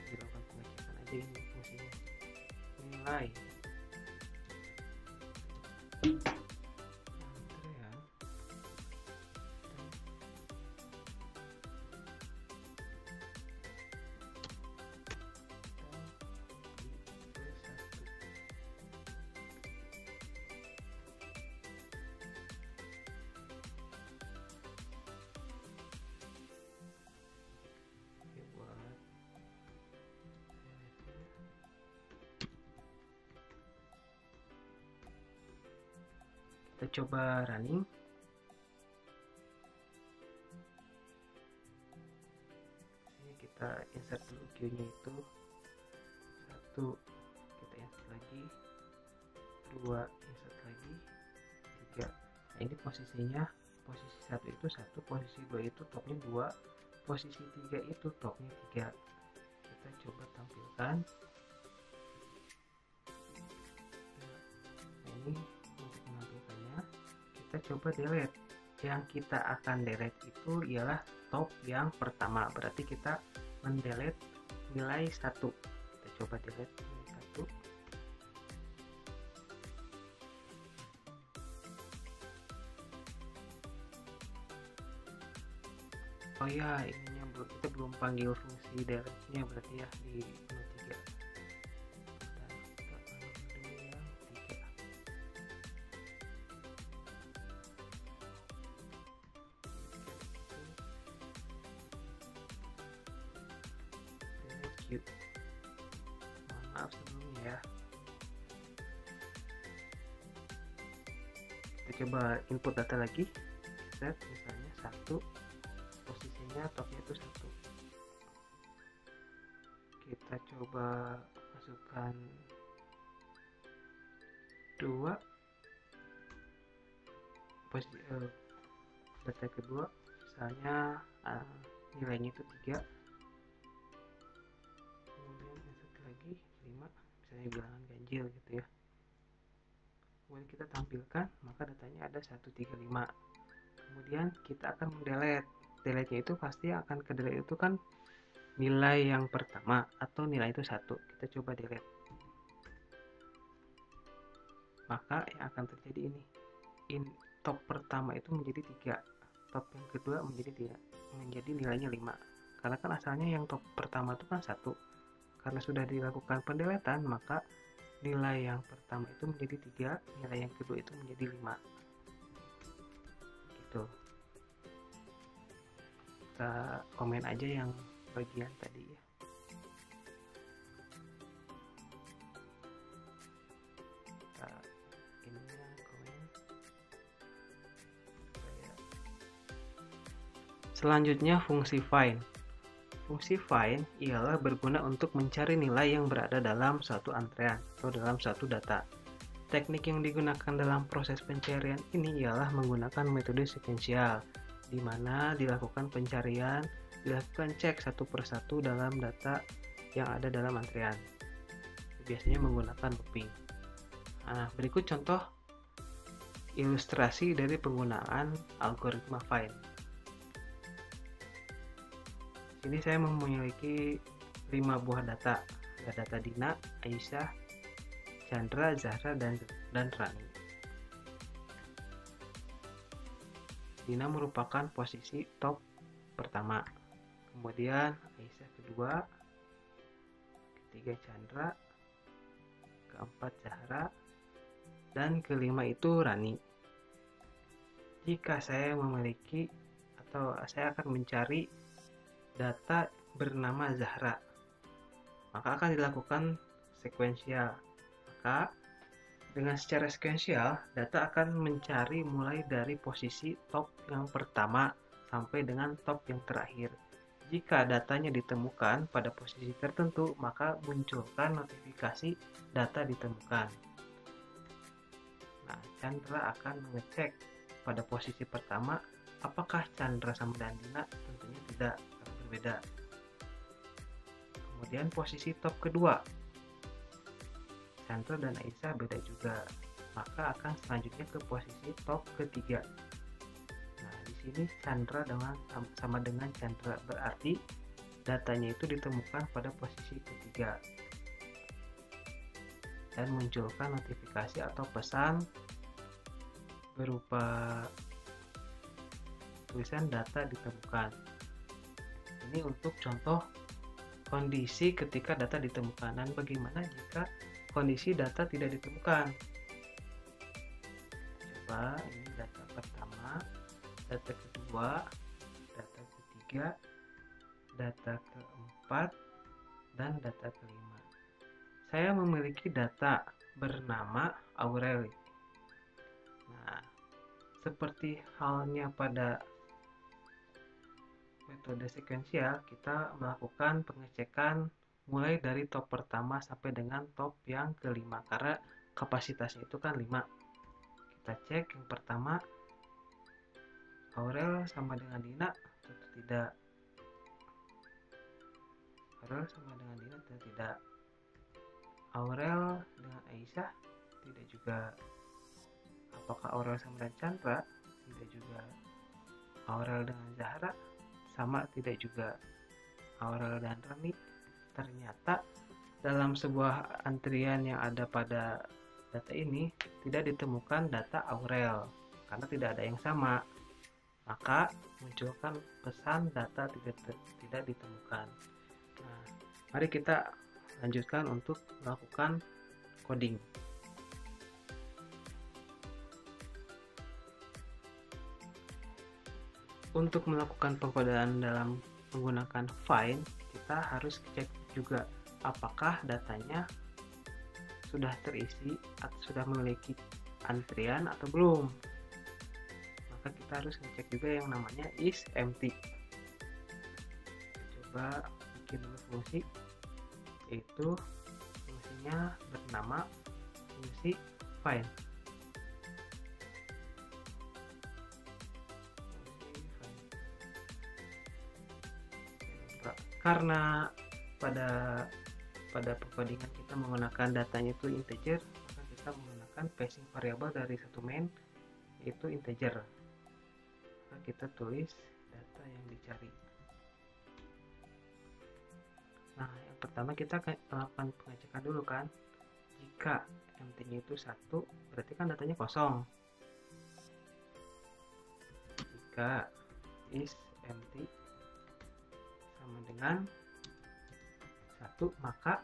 Speaker 3: dilakukan pengecekan aja ini fungsinya. Nilai antrean kita coba running. Ini kita insert dulu queue-nya itu 1, kita insert lagi 2, insert lagi 3. Nah ini posisinya, posisi 1 itu 1, posisi 2 itu topnya 2, posisi 3 itu topnya 3. Kita coba tampilkan. Nah ini untuk menampilkannya, kita coba delete. Yang kita akan delete itu ialah top yang pertama, berarti kita mendelete nilai 1. Kita coba delete nilai 1. Oh ya, ininya kita belum panggil fungsi delete-nya berarti ya di menu 3. Kita panggil dulu yang 3. Delete. Maaf sebelumnya ya. Kita coba input data lagi. Set misalnya 1. Posisinya topnya itu 1. Kita coba masukkan 2. Posisi data kedua misalnya nilainya itu 3. Kemudian insert lagi 5, misalnya bilangan ganjil gitu ya. Kemudian kita tampilkan, maka datanya ada 135. Kemudian kita akan mendelete. Delete-nya itu pasti akan ke delete itu kan nilai yang pertama atau nilai itu 1. Kita coba delete. Maka yang akan terjadi ini. Top pertama itu menjadi 3. Top yang kedua menjadi nilainya 5. Karena kan asalnya yang top pertama itu kan 1. Karena sudah dilakukan pendeletan, maka nilai yang pertama itu menjadi 3, nilai yang kedua itu menjadi 5. Gitu. Kita komen aja yang bagian tadi ya. Kita ininya komen. Selanjutnya fungsi find. Fungsi find ialah berguna untuk mencari nilai yang berada dalam suatu antrean atau dalam suatu data. Teknik yang digunakan dalam proses pencarian ini ialah menggunakan metode sekuensial, di mana dilakukan pencarian, dilakukan cek satu persatu dalam data yang ada dalam antrean. Biasanya menggunakan looping. Nah, berikut contoh ilustrasi dari penggunaan algoritma find. Ini saya memiliki 5 buah data. Ada data Dina, Aisyah, Chandra, Zahra, dan Rani. Dina merupakan posisi top pertama, kemudian Aisyah kedua, ketiga Chandra, keempat Zahra, dan kelima itu Rani. Jika saya memiliki atau saya akan mencari data bernama Zahra, maka akan dilakukan sekuensial. Maka dengan secara sekuensial, data akan mencari mulai dari posisi top yang pertama sampai dengan top yang terakhir. Jika datanya ditemukan pada posisi tertentu, maka munculkan notifikasi data ditemukan. Nah, Chandra akan mengecek pada posisi pertama, apakah Chandra sama dan Dina? Tentunya tidak, karena berbeda. Kemudian posisi top kedua, Chandra dan Aisyah beda juga, maka akan selanjutnya ke posisi top ketiga. Nah, di sini Chandra sama dengan Chandra, berarti datanya itu ditemukan pada posisi ketiga dan munculkan notifikasi atau pesan berupa tulisan data ditemukan. Ini untuk contoh kondisi ketika data ditemukan. Dan bagaimana jika kondisi data tidak ditemukan? Coba ini data pertama, data kedua, data ketiga, data keempat, dan data kelima. Saya memiliki data bernama Aurel. Nah, seperti halnya pada metode sekuensial, kita melakukan pengecekan mulai dari top pertama sampai dengan top yang kelima, karena kapasitasnya itu kan 5. Kita cek yang pertama, Aurel sama dengan Dina atau tidak. Aurel sama dengan Dina atau tidak. Aurel dengan Aisyah tidak juga. Apakah Aurel sama dengan Chandra? Tidak juga. Aurel dengan Zahra sama tidak juga. Aurel dan Rani, ternyata dalam sebuah antrian yang ada pada data ini tidak ditemukan data Aurel karena tidak ada yang sama, maka munculkan pesan data tidak ditemukan. Nah, mari kita lanjutkan untuk melakukan coding. Untuk melakukan pengkodaan dalam menggunakan find, kita harus cek juga apakah datanya sudah terisi atau sudah memiliki antrian atau belum. Maka kita harus ngecek juga yang namanya is empty. Coba bikin dulu fungsi, yaitu fungsinya bernama fungsi find. Karena pada pengkodingan kita menggunakan datanya itu integer, maka kita menggunakan passing variable dari satu main yaitu integer. Maka kita tulis data yang dicari. Nah, yang pertama kita melakukan pengecekan dulu kan. Jika empty-nya itu 1, berarti kan datanya kosong. Jika is empty sama dengan 1, maka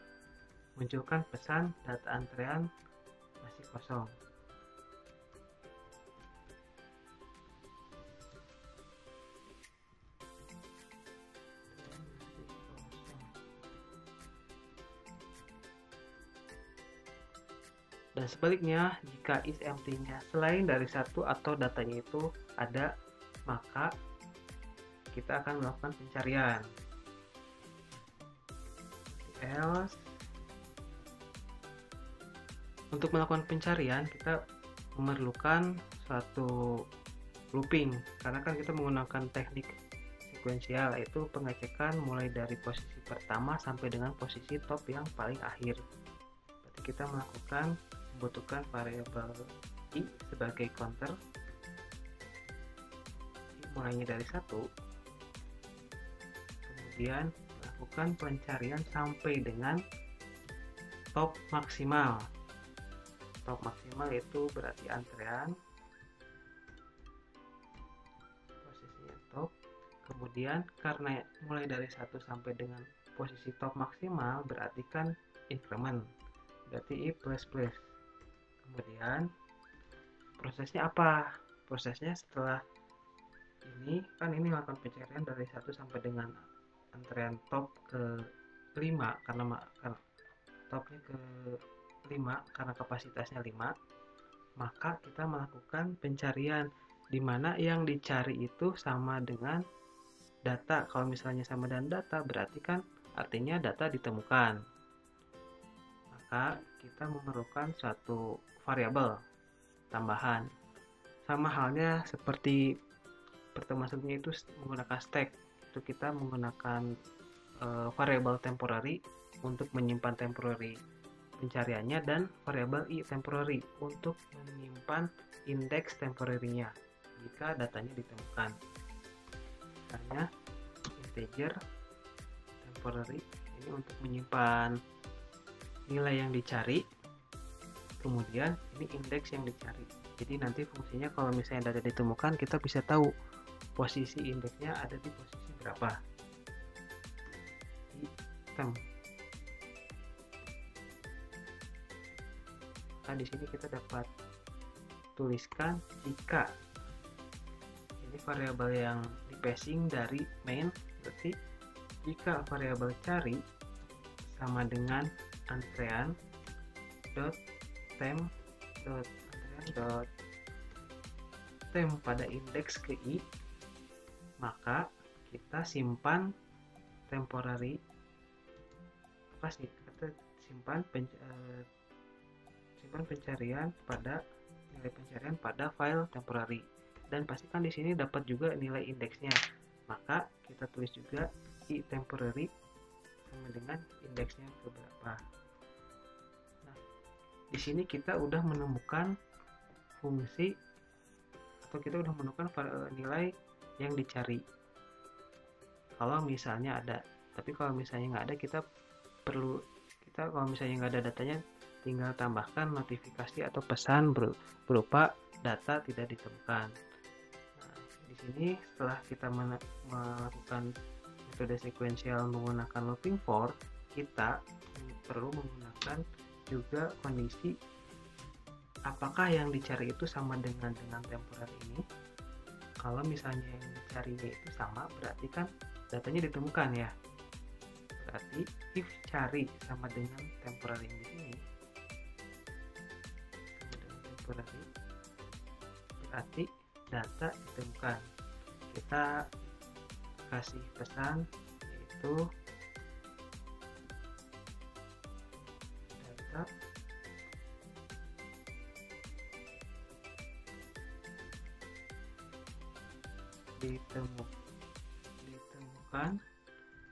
Speaker 3: munculkan pesan data antrean masih kosong. Dan sebaliknya, jika is empty-nya selain dari 1 atau datanya itu ada, maka kita akan melakukan pencarian. Else, untuk melakukan pencarian kita memerlukan suatu looping, karena kan kita menggunakan teknik sekuensial, yaitu pengecekan mulai dari posisi pertama sampai dengan posisi top yang paling akhir. Berarti kita membutuhkan variabel i sebagai counter, mulainya dari 1, kemudian lakukan pencarian sampai dengan top maksimal. Top maksimal itu berarti antrean, posisinya top. Kemudian karena mulai dari 1 sampai dengan posisi top maksimal, berarti kan increment, berarti i plus plus. Kemudian prosesnya apa? Prosesnya setelah ini kan ini melakukan pencarian dari 1 sampai dengan antrean top ke 5 karena topnya ke 5 karena kapasitasnya 5, maka kita melakukan pencarian di mana yang dicari itu sama dengan data. Kalau misalnya sama dengan data, berarti kan artinya data ditemukan. Maka kita memerlukan suatu variabel tambahan. Sama halnya seperti pertemuan sebelumnya itu menggunakan stack. Itu kita menggunakan variabel temporary untuk menyimpan temporary pencariannya, dan variabel i temporary untuk menyimpan indeks temporary-nya jika datanya ditemukan. Misalnya integer temporary ini untuk menyimpan nilai yang dicari, kemudian ini indeks yang dicari. Jadi nanti fungsinya kalau misalnya data ditemukan, kita bisa tahu posisi indeksnya ada di posisi berapa di tem. Nah, di sini kita dapat tuliskan jika ini variabel yang di passing dari main, berarti jika variabel cari sama dengan antrean dot temp dot antrean dot temp pada indeks ke i, maka kita simpan temporary apa sih, kita simpan pencarian pada nilai pencarian pada file temporary, dan pastikan di sini dapat juga nilai indeksnya, maka kita tulis juga i temporary sama dengan indeksnya keberapa. Nah, di sini kita udah menemukan fungsi atau kita udah menemukan nilai yang dicari kalau misalnya ada. Tapi kalau misalnya nggak ada, kita kalau misalnya nggak ada datanya, tinggal tambahkan notifikasi atau pesan berupa data tidak ditemukan. Nah, di sini setelah kita melakukan metode sekuensial menggunakan looping for, kita perlu menggunakan juga kondisi apakah yang dicari itu sama dengan temporary ini. Kalau misalnya yang dicarinya itu sama, berarti kan datanya ditemukan ya. Berarti if cari sama dengan temporary di sini, berarti data ditemukan. Kita kasih pesan yaitu data ditemukan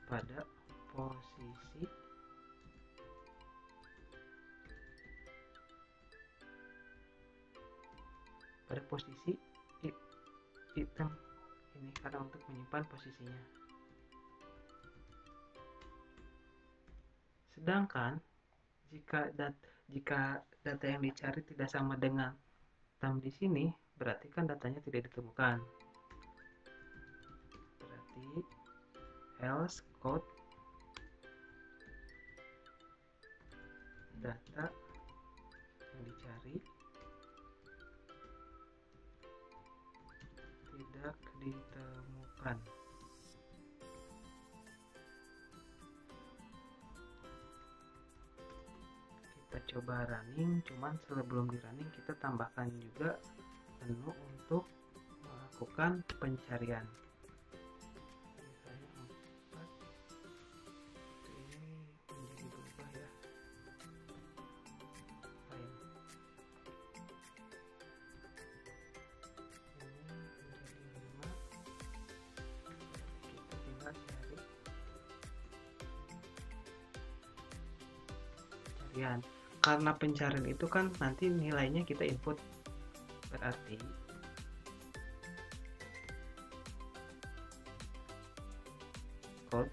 Speaker 3: pada posisi item ini, karena untuk menyimpan posisinya. Sedangkan jika data yang dicari tidak sama dengan item di sini, berarti kan datanya tidak ditemukan. Berarti else code data yang dicari tidak ditemukan. Kita coba running, cuman sebelum di running kita tambahkan juga menu untuk melakukan pencarian. Misalnya 4 ini menjadi berubah ya. Fine. Pencarian, karena pencarian itu kan nanti nilainya kita input, berarti code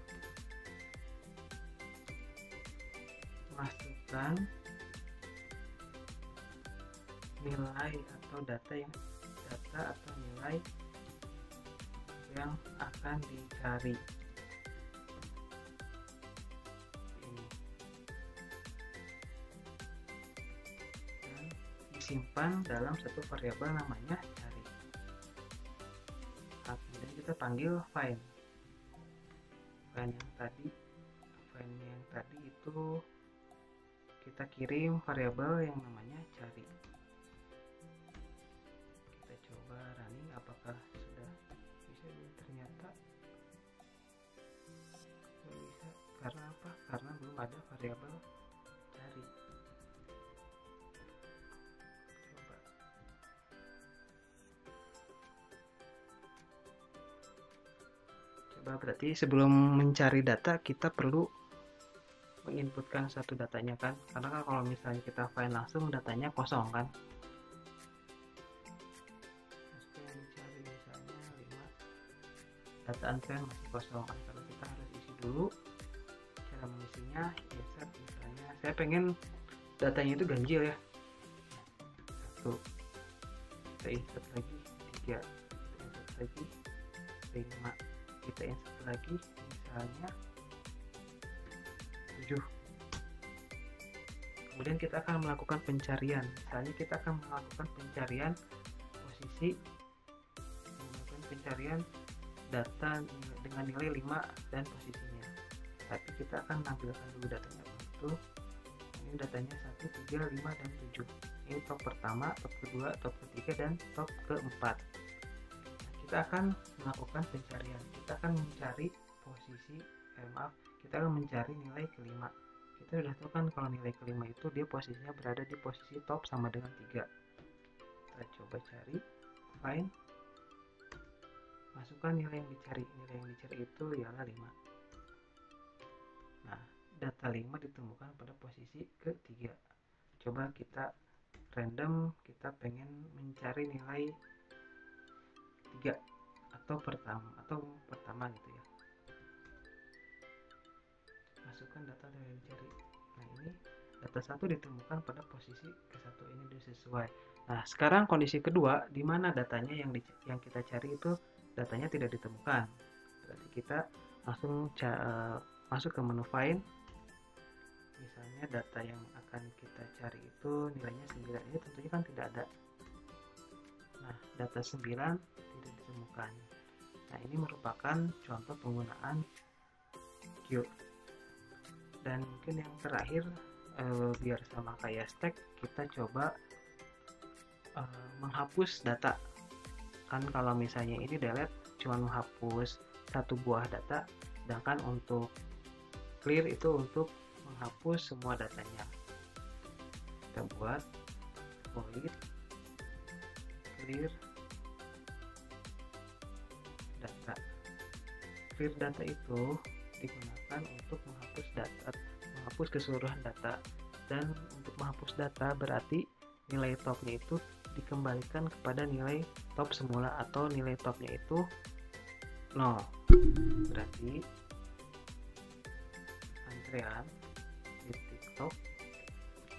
Speaker 3: masukkan nilai atau data atau nilai yang akan dicari. Simpan dalam satu variabel namanya cari. Nah, kemudian kita panggil find. Find yang tadi itu kita kirim variabel yang namanya cari. Kita coba running apakah sudah bisa. Ternyata belum bisa. Karena apa? Karena belum ada variabel cari. Berarti sebelum mencari data kita perlu menginputkan satu datanya kan, karena kan kalau misalnya kita find langsung datanya kosong kan. Terus yang dicari misalnya 5, data antrian masih kosong, kalau kita harus isi dulu. Cara mengisinya insert, misalnya saya pengen datanya itu ganjil ya, 1, kita insert lagi 3, kita insert lagi 5, kita insert lagi misalnya 7. Kemudian kita akan melakukan pencarian, misalnya kita akan melakukan pencarian posisi, melakukan pencarian data dengan nilai 5 dan posisinya, tapi kita akan menampilkan dulu datanya itu. Ini datanya 1, 3, 5, dan 7. Ini top pertama, top kedua, top ketiga, dan top keempat. Kita akan melakukan pencarian, kita akan mencari posisi, kita akan mencari nilai kelima. Kita sudah tahu kan kalau nilai kelima itu dia posisinya berada di posisi top sama dengan 3. Kita coba cari, find, masukkan nilai yang dicari. Nilai yang dicari itu ialah 5. Nah, data 5 ditemukan pada posisi ketiga. Coba kita random, kita pengen mencari nilai 3 atau pertama gitu ya. Masukkan data yang dicari. Nah, ini data 1 ditemukan pada posisi ke-1, ini sudah sesuai. Nah, sekarang kondisi kedua, di mana datanya yang kita cari itu datanya tidak ditemukan. Berarti kita langsung masuk ke menu find. Misalnya data yang akan kita cari itu nilainya 9, ini tentunya kan tidak ada. Nah, data 9 tidak ditemukan. Nah, ini merupakan contoh penggunaan queue. Dan mungkin yang terakhir, biar sama kayak stack, kita coba menghapus data. Kan kalau misalnya ini delete cuma menghapus satu buah data, sedangkan untuk clear itu untuk menghapus semua datanya. Kita buat void clear data. Clear data itu digunakan untuk menghapus keseluruhan data, dan untuk menghapus data berarti nilai topnya itu dikembalikan kepada nilai top semula, atau nilai topnya itu 0. Berarti antrean titik top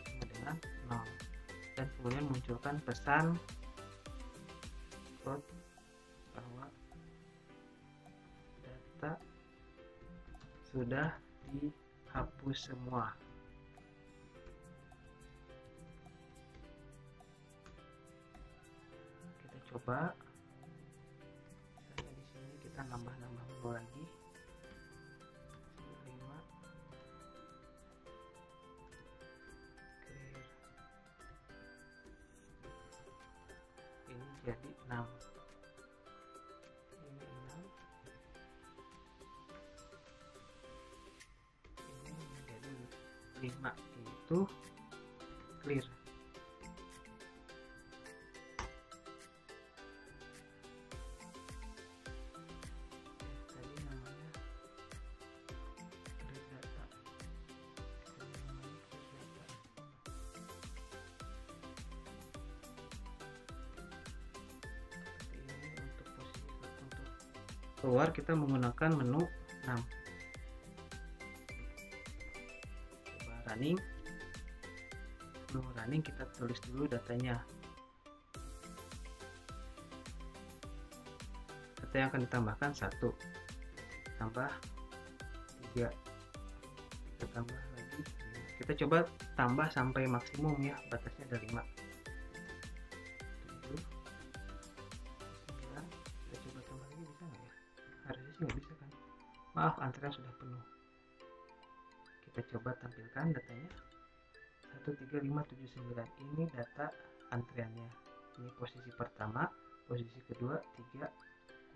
Speaker 3: sama dengan 0, dan kemudian munculkan pesan bahwa data sudah dihapus semua. Kita coba, misalnya di sini kita nambah menu lagi 5, clear, ini jadi 6, ini 6, ini menjadi 5, itu clear. Tadi namanya clear data, ini namanya clear data. Seperti ini untuk posisi, untuk keluar kita menggunakan menu 6. Coba running. Sebelum running kita tulis dulu datanya. Data yang akan ditambahkan 1, tambah 3, kita tambah lagi 5. Kita coba tambah sampai maksimum ya, batasnya ada 5. 7, 9, kita coba tambah lagi, bisa nggak ya? Harusnya sih nggak bisa kan? Maaf, antrian sudah penuh. Kita coba tampilkan datanya 1, 3, 5, 7, 9. Ini data antriannya. Ini posisi pertama, posisi kedua, 3,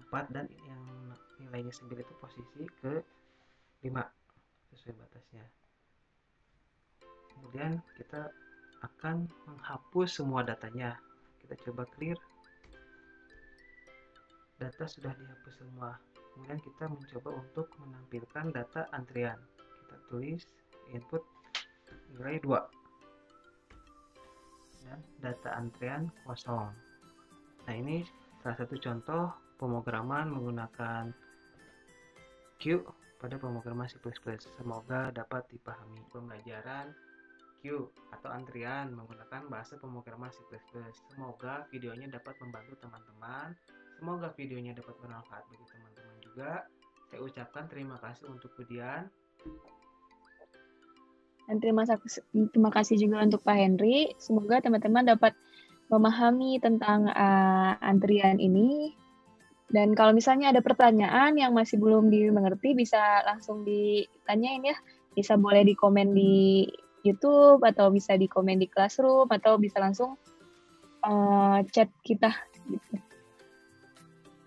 Speaker 3: 4, dan yang nilainya 9 itu posisi ke-5 sesuai batasnya. Kemudian kita akan menghapus semua datanya. Kita coba clear. Data sudah dihapus semua. Kemudian kita mencoba untuk menampilkan data antrian. Kita tulis input nilai 2 dan data antrian kosong. Nah, ini salah satu contoh pemrograman menggunakan queue pada pemrograman C++. Semoga dapat dipahami. Pembelajaran queue atau antrian menggunakan bahasa pemrograman C++. Semoga videonya dapat membantu teman-teman. Semoga videonya dapat bermanfaat bagi teman-teman juga. Saya ucapkan terima kasih untuk Budian.
Speaker 1: Dan terima kasih juga untuk Pak Henry. Semoga teman-teman dapat memahami tentang antrian ini. Dan kalau misalnya ada pertanyaan yang masih belum dimengerti, bisa langsung ditanyain ya. Bisa boleh di komen di YouTube, atau bisa di komen di Classroom, atau bisa langsung chat kita. Gitu.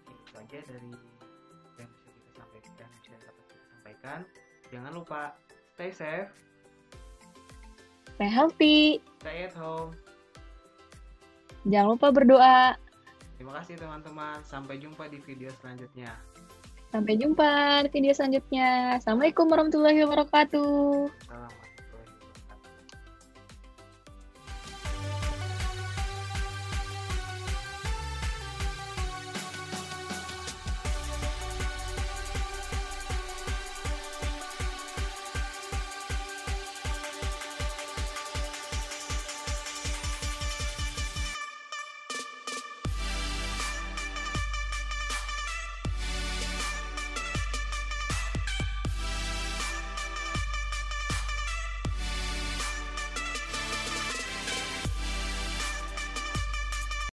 Speaker 3: Itu aja dari yang bisa dapat kita sampaikan. Jangan lupa stay safe,
Speaker 1: stay healthy,
Speaker 3: stay at home.
Speaker 1: Jangan lupa berdoa.
Speaker 3: Terima kasih teman-teman. Sampai jumpa di video selanjutnya.
Speaker 1: Sampai jumpa di video selanjutnya. Assalamualaikum warahmatullahi wabarakatuh.
Speaker 3: Assalamualaikum.